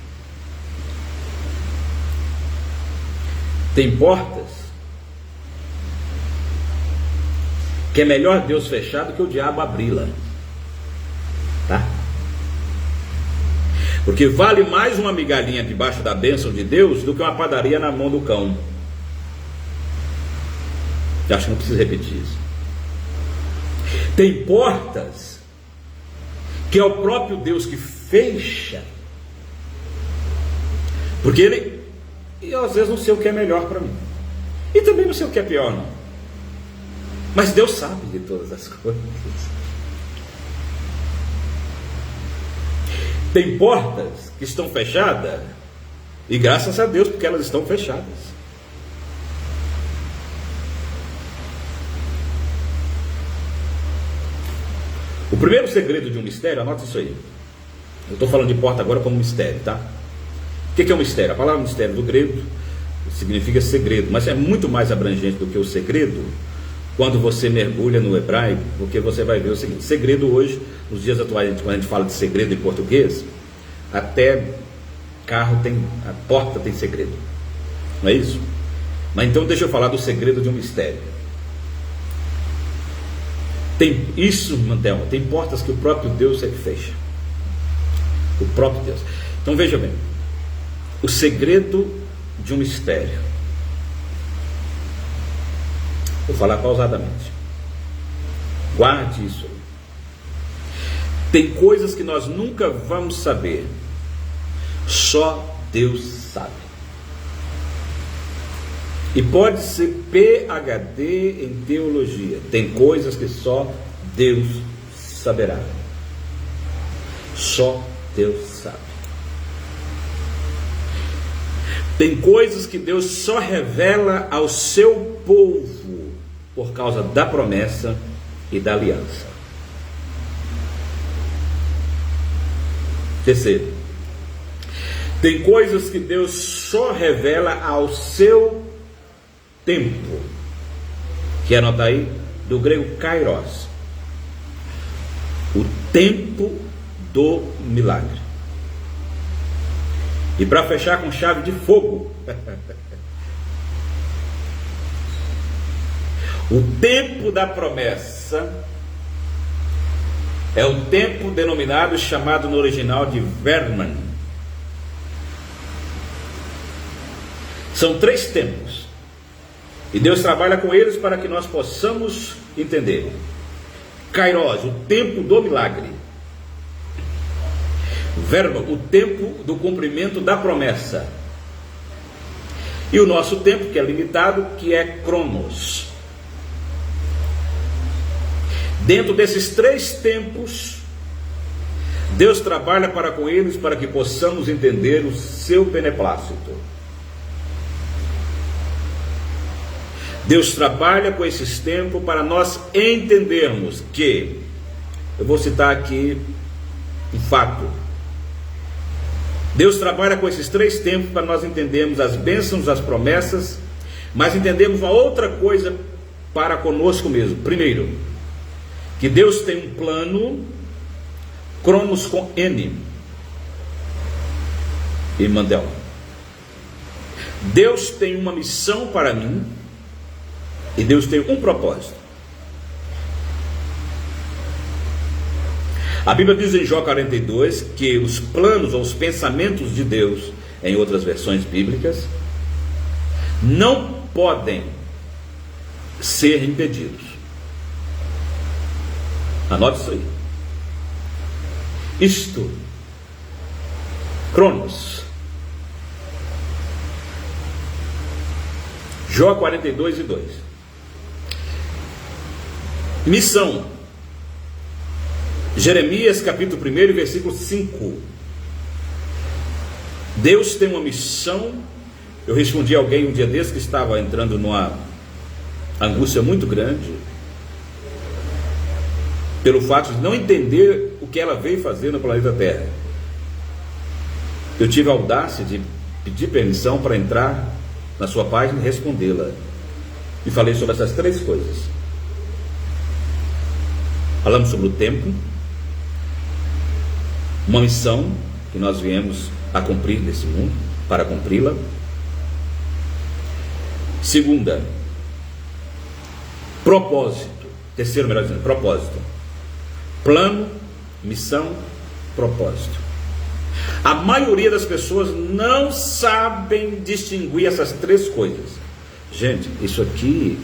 Tem portas que é melhor Deus fechar do que o diabo abri-la, tá? Porque vale mais uma migalhinha debaixo da bênção de Deus do que uma padaria na mão do cão. Eu acho que não preciso repetir isso. Tem portas que é o próprio Deus que fecha, porque eu às vezes não sei o que é melhor para mim, e também não sei o que é pior, não. Mas Deus sabe de todas as coisas. Tem portas que estão fechadas, e graças a Deus, porque elas estão fechadas. O primeiro segredo de um mistério, anota isso aí. Eu estou falando de porta agora como mistério, tá? O que é um mistério? A palavra mistério do grego significa segredo, mas é muito mais abrangente do que o segredo quando você mergulha no hebraico, porque você vai ver o seguinte: segredo hoje, nos dias atuais, quando a gente fala de segredo em português, até carro tem, a porta tem segredo, não é isso? Mas então deixa eu falar do segredo de um mistério. Tem isso, Mantelma, tem portas que o próprio Deus é que fecha. O próprio Deus. Então veja bem, o segredo de um mistério. Vou falar pausadamente. Guarde isso. Tem coisas que nós nunca vamos saber. Só Deus sabe. E pode ser PhD em teologia. Tem coisas que só Deus saberá. Só Deus sabe. Tem coisas que Deus só revela ao seu povo por causa da promessa e da aliança. Terceiro, tem coisas que Deus só revela ao seu tempo, que anota aí, do grego kairos, o tempo do milagre. E para fechar com chave de fogo, o tempo da promessa é o tempo denominado, chamado no original de Verman. São 3 tempos, e Deus trabalha com eles para que nós possamos entender. Kairos, o tempo do milagre. Verba, o tempo do cumprimento da promessa. E o nosso tempo, que é limitado, que é Cronos. Dentro desses 3 tempos, Deus trabalha para com eles para que possamos entender o seu beneplácito. Deus trabalha com esses tempos para nós entendermos que, eu vou citar aqui um fato. Deus trabalha com esses 3 tempos para nós entendermos as bênçãos, as promessas, mas entendemos uma outra coisa para conosco mesmo. Primeiro, que Deus tem um plano, Cronos com N, e Mandel. Deus tem uma missão para mim, e Deus tem um propósito. A Bíblia diz em Jó 42 que os planos ou os pensamentos de Deus, em outras versões bíblicas, não podem ser impedidos. Anote isso aí. Isto, Cronos, Jó 42 e 2. Missão, Jeremias capítulo 1, versículo 5. Deus tem uma missão. Eu respondi a alguém um dia desse que estava entrando angústia muito grande pelo fato de não entender o que ela veio fazer no planeta Terra. Eu tive a audácia de pedir permissão para entrar na sua página e respondê-la. E falei sobre essas 3 coisas. Falamos sobre o tempo, uma missão que nós viemos a cumprir nesse mundo, para cumpri-la. Segunda, propósito. Terceiro, melhor dizendo, propósito. Plano, missão, propósito. A maioria das pessoas não sabem distinguir essas 3 coisas. Gente, isso aqui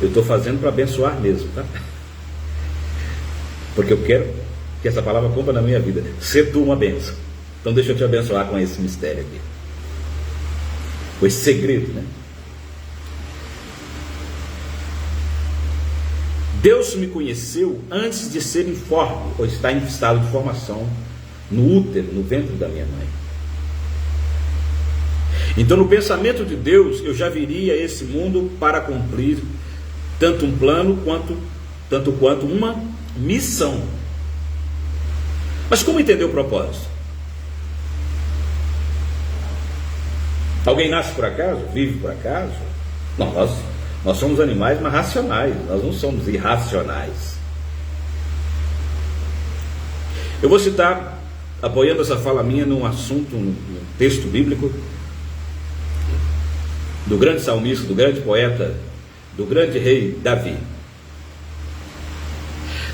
eu estou fazendo para abençoar mesmo, tá? Porque eu quero que essa palavra cumpra na minha vida. Ser tu uma bênção. Então deixa eu te abençoar com esse mistério aqui, com esse segredo, né? Deus me conheceu antes de ser informe, ou estar em estado de formação no útero, no ventre da minha mãe. Então, no pensamento de Deus, eu já viria a esse mundo para cumprir tanto um plano quanto uma missão. Mas como entender o propósito? Alguém nasce por acaso? Vive por acaso? Não, nós somos animais, mas racionais. Nós não somos irracionais. Eu vou citar, apoiando essa fala minha num assunto, num texto bíblico, do grande salmista, do grande poeta, do grande rei Davi.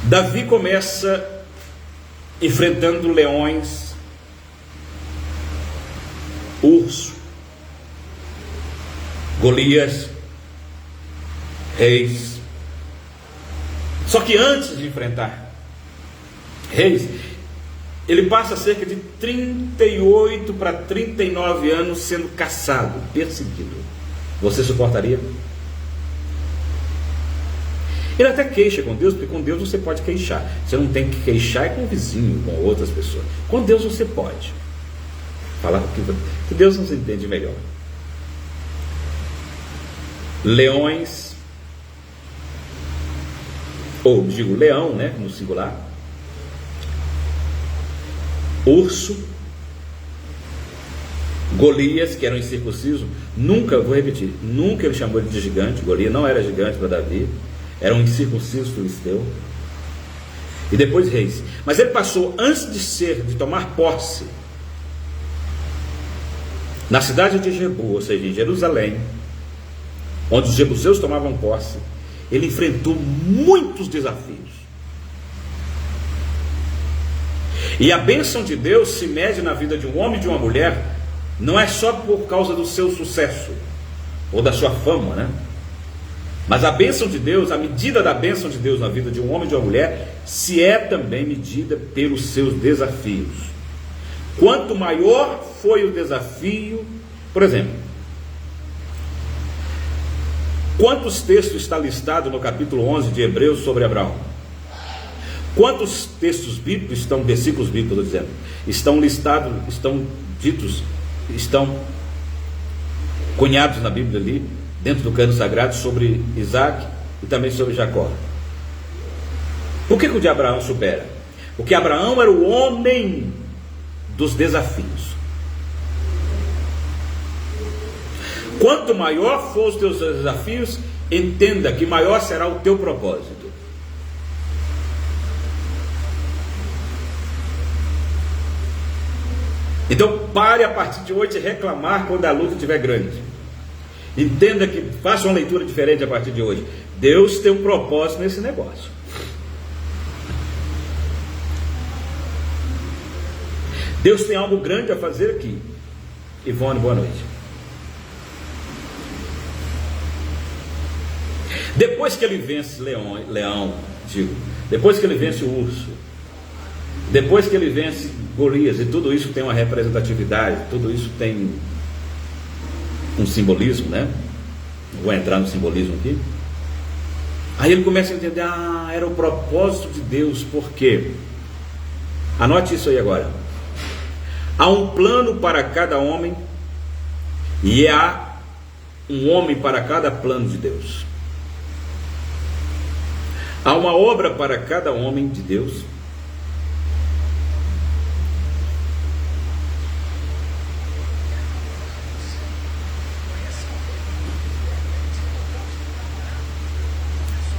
Davi começa enfrentando leões, urso, Golias, reis. Só que antes de enfrentar reis, ele passa cerca de 38 para 39 anos sendo caçado, perseguido. Você suportaria? Ele até queixa com Deus, porque com Deus você pode queixar. Você não tem que queixar com o vizinho, com outras pessoas. Com Deus você pode falar que Deus nos entende melhor. Leões, ou digo leão, né, no singular, urso, Golias, que era um incircunciso, nunca ele chamou ele de gigante. Golias não era gigante para Davi, era um incircunciso filisteu. E depois reis. Mas ele passou, antes de tomar posse na cidade de Jebu, ou seja, em Jerusalém, onde os jebuseus tomavam posse, ele enfrentou muitos desafios. E a bênção de Deus se mede na vida de um homem e de uma mulher, não é só por causa do seu sucesso, ou da sua fama, né? Mas a bênção de Deus, a medida da bênção de Deus na vida de um homem e de uma mulher, se é também medida pelos seus desafios. Quanto maior foi o desafio, por exemplo, quantos textos está listado no capítulo 11 de Hebreus sobre Abraão? Quantos textos bíblicos versículos bíblicos, estou dizendo, estão listados, estão cunhados na Bíblia ali, dentro do cano sagrado, sobre Isaac e também sobre Jacó? Por que o de Abraão supera? Porque Abraão era o homem dos desafios. Quanto maior for os teus desafios, entenda que maior será o teu propósito. Então pare a partir de hoje de reclamar quando a luta estiver grande. Entenda que, faça uma leitura diferente a partir de hoje. Deus tem um propósito nesse negócio. Deus tem algo grande a fazer aqui. Ivone, boa noite. Depois que ele vence depois que ele vence o urso, depois que ele vence Golias, e tudo isso tem uma representatividade, tudo isso tem um simbolismo, né? Não vou entrar no simbolismo aqui. Aí ele começa a entender, era o propósito de Deus. Por quê? Anote isso aí agora. Há um plano para cada homem, e há um homem para cada plano de Deus. Há uma obra para cada homem de Deus.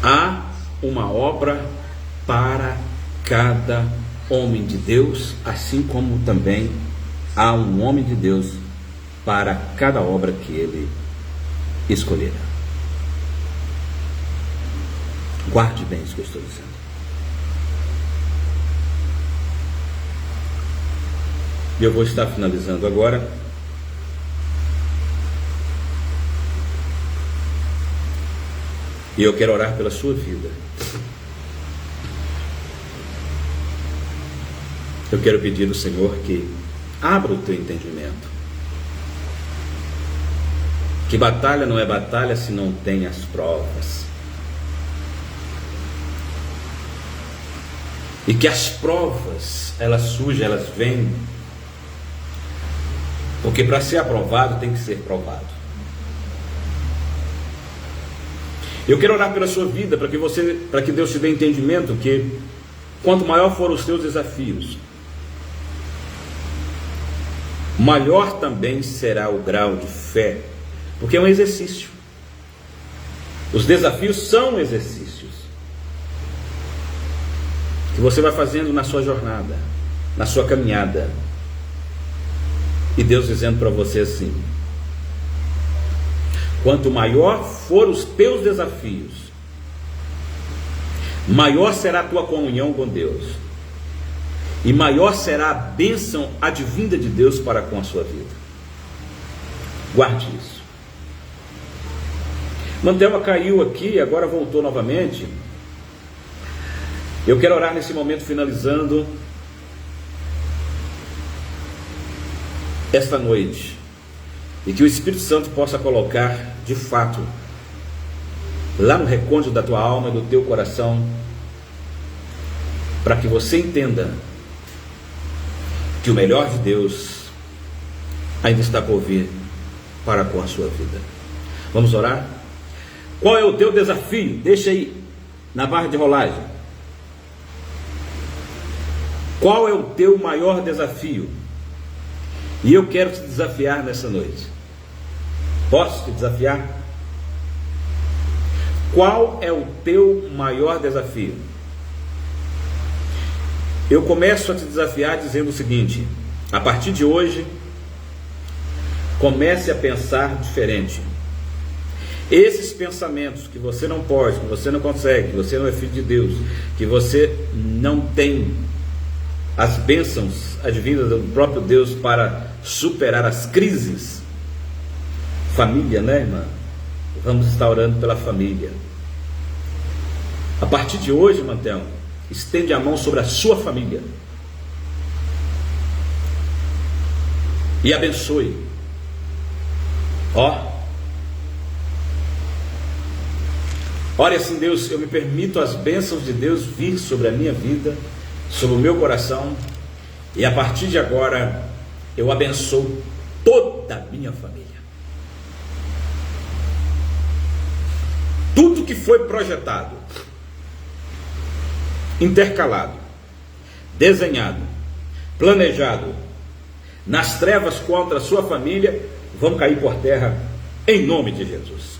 Há uma obra para cada homem de Deus, assim como também há um homem de Deus para cada obra que ele escolher. Guarde bem isso que eu estou dizendo. E eu vou estar finalizando agora. E eu quero orar pela sua vida. Eu quero pedir ao Senhor que abra o teu entendimento. Que batalha não é batalha se não tem as provas. E que as provas, elas surgem, elas vêm. Porque para ser aprovado tem que ser provado. Eu quero orar pela sua vida, para que Deus te dê entendimento que quanto maior forem os teus desafios, maior também será o grau de fé, porque é um exercício. Os desafios são exercícios que você vai fazendo na sua jornada, na sua caminhada. E Deus dizendo para você assim: quanto maior for os teus desafios, maior será a tua comunhão com Deus, e maior será a bênção advinda de Deus para com a sua vida. Guarde isso. Mantelma caiu aqui, agora voltou novamente. Eu quero orar nesse momento, finalizando esta noite, e que o Espírito Santo possa colocar de fato lá no recôndito da tua alma e do teu coração, para que você entenda que o melhor de Deus ainda está por vir para com a sua vida. Vamos orar? Qual é o teu desafio? Deixa aí na barra de rolagem. Qual é o teu maior desafio? E eu quero te desafiar nessa noite. Posso te desafiar? Qual é o teu maior desafio? Eu começo a te desafiar dizendo o seguinte: a partir de hoje, comece a pensar diferente. Esses pensamentos que você não pode, que você não consegue, que você não é filho de Deus, que você não tem as bênçãos advindas do próprio Deus para superar as crises. Família, né, irmã? Vamos estar orando pela família. A partir de hoje, Mantel, estende a mão sobre a sua família e abençoe. Ore assim: Deus, eu me permito as bênçãos de Deus vir sobre a minha vida, sobre o meu coração, e a partir de agora eu abençoo toda a minha família. Tudo que foi projetado, intercalado, desenhado, planejado nas trevas contra a sua família, vão cair por terra em nome de Jesus.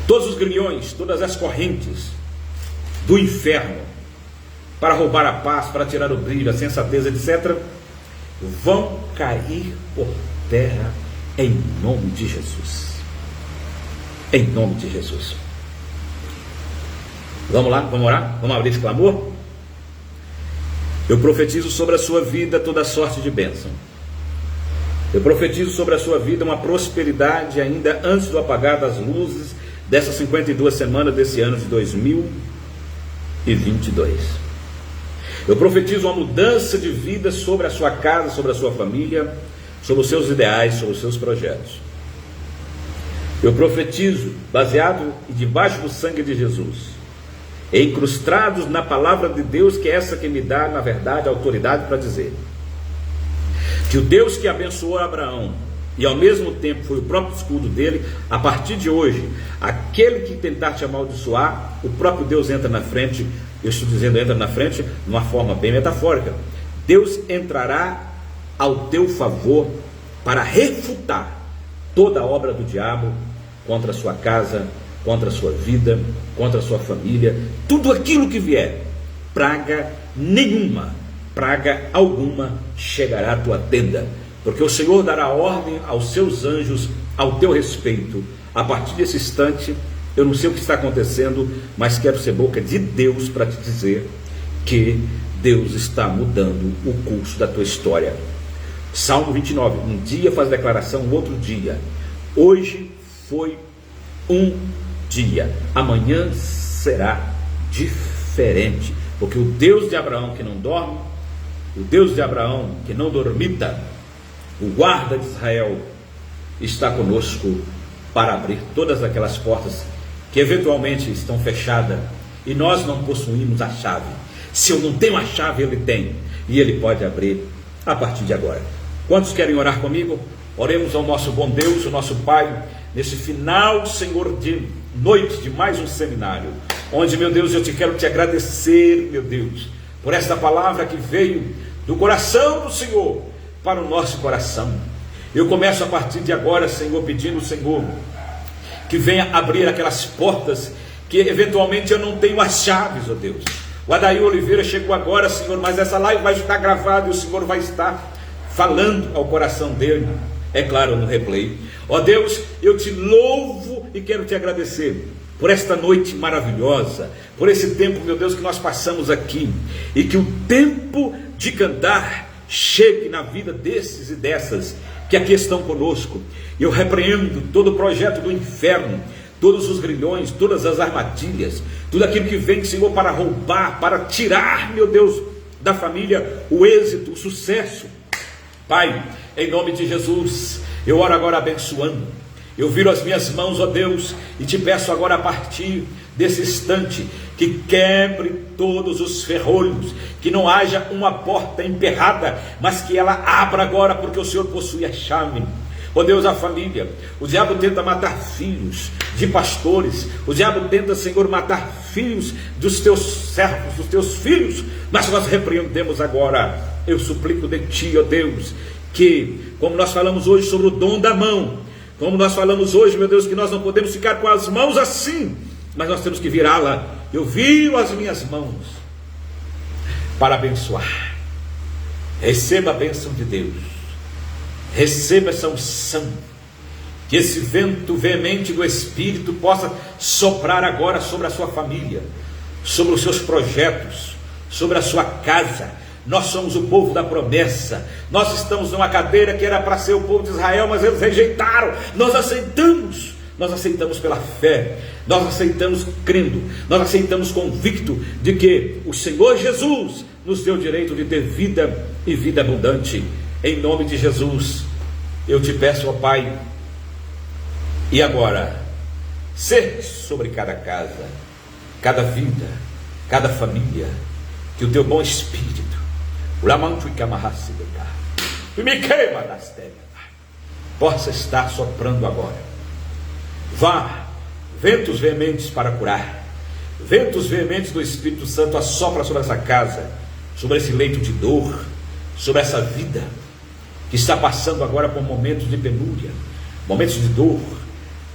Todos os grilhões, todas as correntes do inferno para roubar a paz, para tirar o brilho, a sensatez, etc., vão cair por terra em nome de Jesus. Em nome de Jesus. Vamos lá, vamos orar? Vamos abrir esse clamor? Eu profetizo sobre a sua vida toda sorte de bênção. Eu profetizo sobre a sua vida uma prosperidade ainda antes do apagar das luzes dessas 52 semanas desse ano de 2022. Eu profetizo uma mudança de vida sobre a sua casa, sobre a sua família, sobre os seus ideais, sobre os seus projetos. Eu profetizo, baseado e debaixo do sangue de Jesus, incrustados na palavra de Deus, que é essa que me dá, na verdade, a autoridade para dizer que o Deus que abençoou Abraão e ao mesmo tempo foi o próprio escudo dele, a partir de hoje, aquele que tentar te amaldiçoar, o próprio Deus entra na frente. Eu estou dizendo entra na frente de uma forma bem metafórica. Deus entrará ao teu favor para refutar toda a obra do diabo contra a sua casa, contra a sua vida, contra a sua família, tudo aquilo que vier. Praga nenhuma, praga alguma chegará à tua tenda, porque o Senhor dará ordem aos seus anjos ao teu respeito. A partir desse instante, eu não sei o que está acontecendo, mas quero ser boca de Deus para te dizer que Deus está mudando o curso da tua história. Salmo 29, um dia faz declaração, o outro dia. Hoje foi um dia, amanhã será diferente, porque o Deus de Abraão que não dorme, o Deus de Abraão que não dormita, o guarda de Israel, está conosco para abrir todas aquelas portas que eventualmente estão fechadas e nós não possuímos a chave. Se eu não tenho a chave, Ele tem, e Ele pode abrir a partir de agora. Quantos querem orar comigo? Oremos ao nosso bom Deus, o nosso Pai, nesse final, Senhor, de noite de mais um seminário, onde, meu Deus, eu quero te agradecer, meu Deus, por esta palavra que veio do coração do Senhor para o nosso coração. Eu começo a partir de agora, Senhor, pedindo, Senhor, que venha abrir aquelas portas que eventualmente eu não tenho as chaves, ó Deus. O Adair Oliveira chegou agora, Senhor, mas essa live vai estar gravada e o Senhor vai estar falando ao coração dele, é claro, no replay. Ó Deus, eu te louvo e quero te agradecer por esta noite maravilhosa, por esse tempo, meu Deus, que nós passamos aqui, e que o tempo de cantar chegue na vida desses e dessas que aqui estão conosco. Eu repreendo todo o projeto do inferno, todos os grilhões, todas as armadilhas, tudo aquilo que vem, Senhor, para roubar, para tirar, meu Deus, da família o êxito, o sucesso. Pai, em nome de Jesus, eu oro agora abençoando. Eu viro as minhas mãos, ó Deus, e te peço agora, a partir desse instante, que quebre todos os ferrolhos, que não haja uma porta emperrada, mas que ela abra agora, porque o Senhor possui a chave. Ó Deus, a família, o diabo tenta matar filhos de pastores, o diabo tenta, Senhor, matar filhos dos teus servos, dos teus filhos, mas nós repreendemos agora. Eu suplico de ti, ó Deus, que, como nós falamos hoje sobre o dom da mão, como nós falamos hoje, meu Deus, que nós não podemos ficar com as mãos assim, mas nós temos que virá-la. Eu viro as minhas mãos para abençoar. Receba a bênção de Deus, receba essa unção, que esse vento veemente do Espírito possa soprar agora sobre a sua família, sobre os seus projetos, sobre a sua casa. Nós somos o povo da promessa. Nós estamos numa cadeira que era para ser o povo de Israel, mas eles rejeitaram. Nós aceitamos pela fé, nós aceitamos crendo, nós aceitamos convicto de que o Senhor Jesus nos deu o direito de ter vida e vida abundante. Em nome de Jesus, eu te peço, ó Pai, e agora, ser sobre cada casa, cada vida, cada família, que o teu bom Espírito possa estar soprando agora. Vá, ventos veementes para curar, ventos veementes do Espírito Santo assopra sobre essa casa, sobre esse leito de dor, sobre essa vida que está passando agora por momentos de penúria, momentos de dor,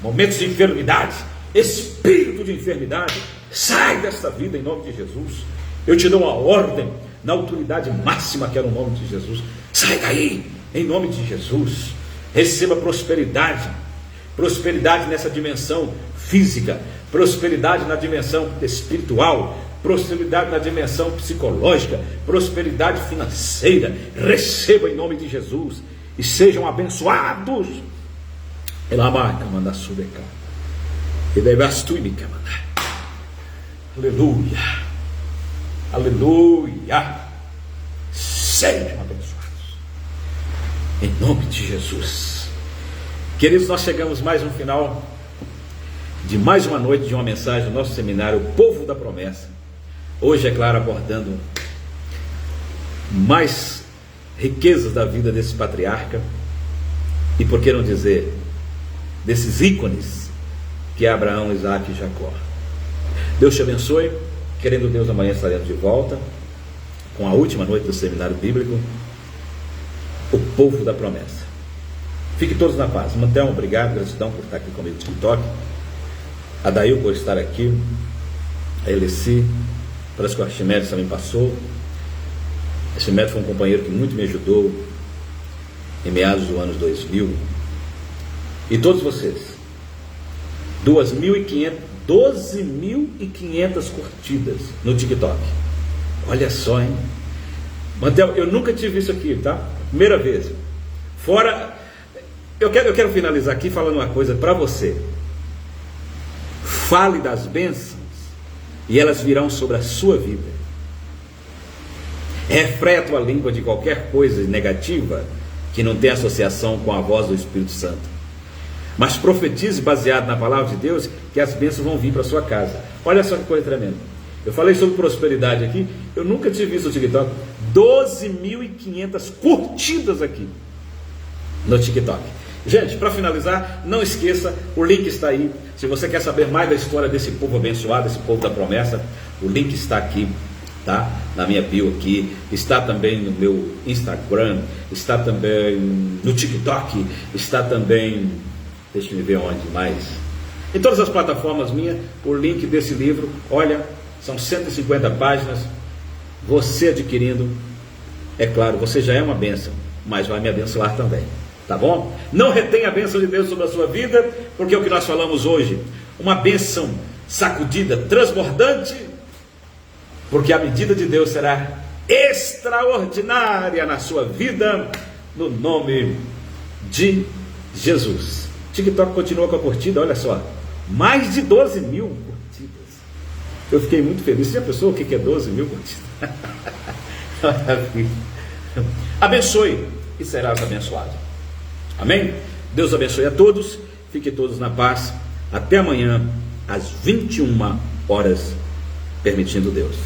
momentos de enfermidade. Espírito de enfermidade, sai desta vida em nome de Jesus. Eu te dou uma ordem na autoridade máxima que é no nome de Jesus. Sai daí em nome de Jesus. Receba prosperidade, prosperidade nessa dimensão física, prosperidade na dimensão espiritual, prosperidade na dimensão psicológica, prosperidade financeira. Receba em nome de Jesus e sejam abençoados. Aleluia, aleluia. Sejam abençoados em nome de Jesus. Queridos, nós chegamos mais um final de mais uma noite de uma mensagem do nosso seminário, o Povo da Promessa. Hoje, é claro, abordando mais riquezas da vida desse patriarca e por que não dizer, desses ícones que é Abraão, Isaac e Jacó. Deus te abençoe. Querendo Deus, amanhã estaremos de volta com a última noite do seminário bíblico, o povo da promessa. Fiquem todos na paz. Mantel, obrigado, gratidão por estar aqui comigo no TikTok. A Dail por estar aqui. A Eleci, parece que o Archimedes também passou. Archimedes foi um companheiro que muito me ajudou em meados do ano 2000. E todos vocês, 12.500 curtidas no TikTok. Olha só, hein? Mantel, eu nunca tive isso aqui, tá? Primeira vez. Fora, eu quero finalizar aqui falando uma coisa para você. Fale das bênçãos e elas virão sobre a sua vida. Refreia a tua língua de qualquer coisa negativa que não tem associação com a voz do Espírito Santo. Mas profetize baseado na palavra de Deus que as bênçãos vão vir para a sua casa. Olha só que coisa tremenda. Eu falei sobre prosperidade aqui. Eu nunca tive visto no TikTok. 12.500 curtidas aqui no TikTok. Gente, para finalizar, não esqueça, o link está aí. Se você quer saber mais da história desse povo abençoado, esse povo da promessa, o link está aqui, tá? Na minha bio aqui, está também no meu Instagram, está também no TikTok, está também, deixa eu ver onde mais, em todas as plataformas minhas, o link desse livro. Olha, são 150 páginas. Você adquirindo, é claro, você já é uma bênção, mas vai me abençoar também, tá bom? Não retenha a bênção de Deus sobre a sua vida, porque é o que nós falamos hoje, uma bênção sacudida, transbordante, porque a medida de Deus será extraordinária na sua vida, no nome de Jesus. TikTok continua com a curtida, olha só, mais de 12 mil curtidas. Eu fiquei muito feliz. Você já pensou o que é 12 mil curtidas? Abençoe e serás abençoado. Amém? Deus abençoe a todos. Fiquem todos na paz. Até amanhã, às 21 horas, permitindo Deus.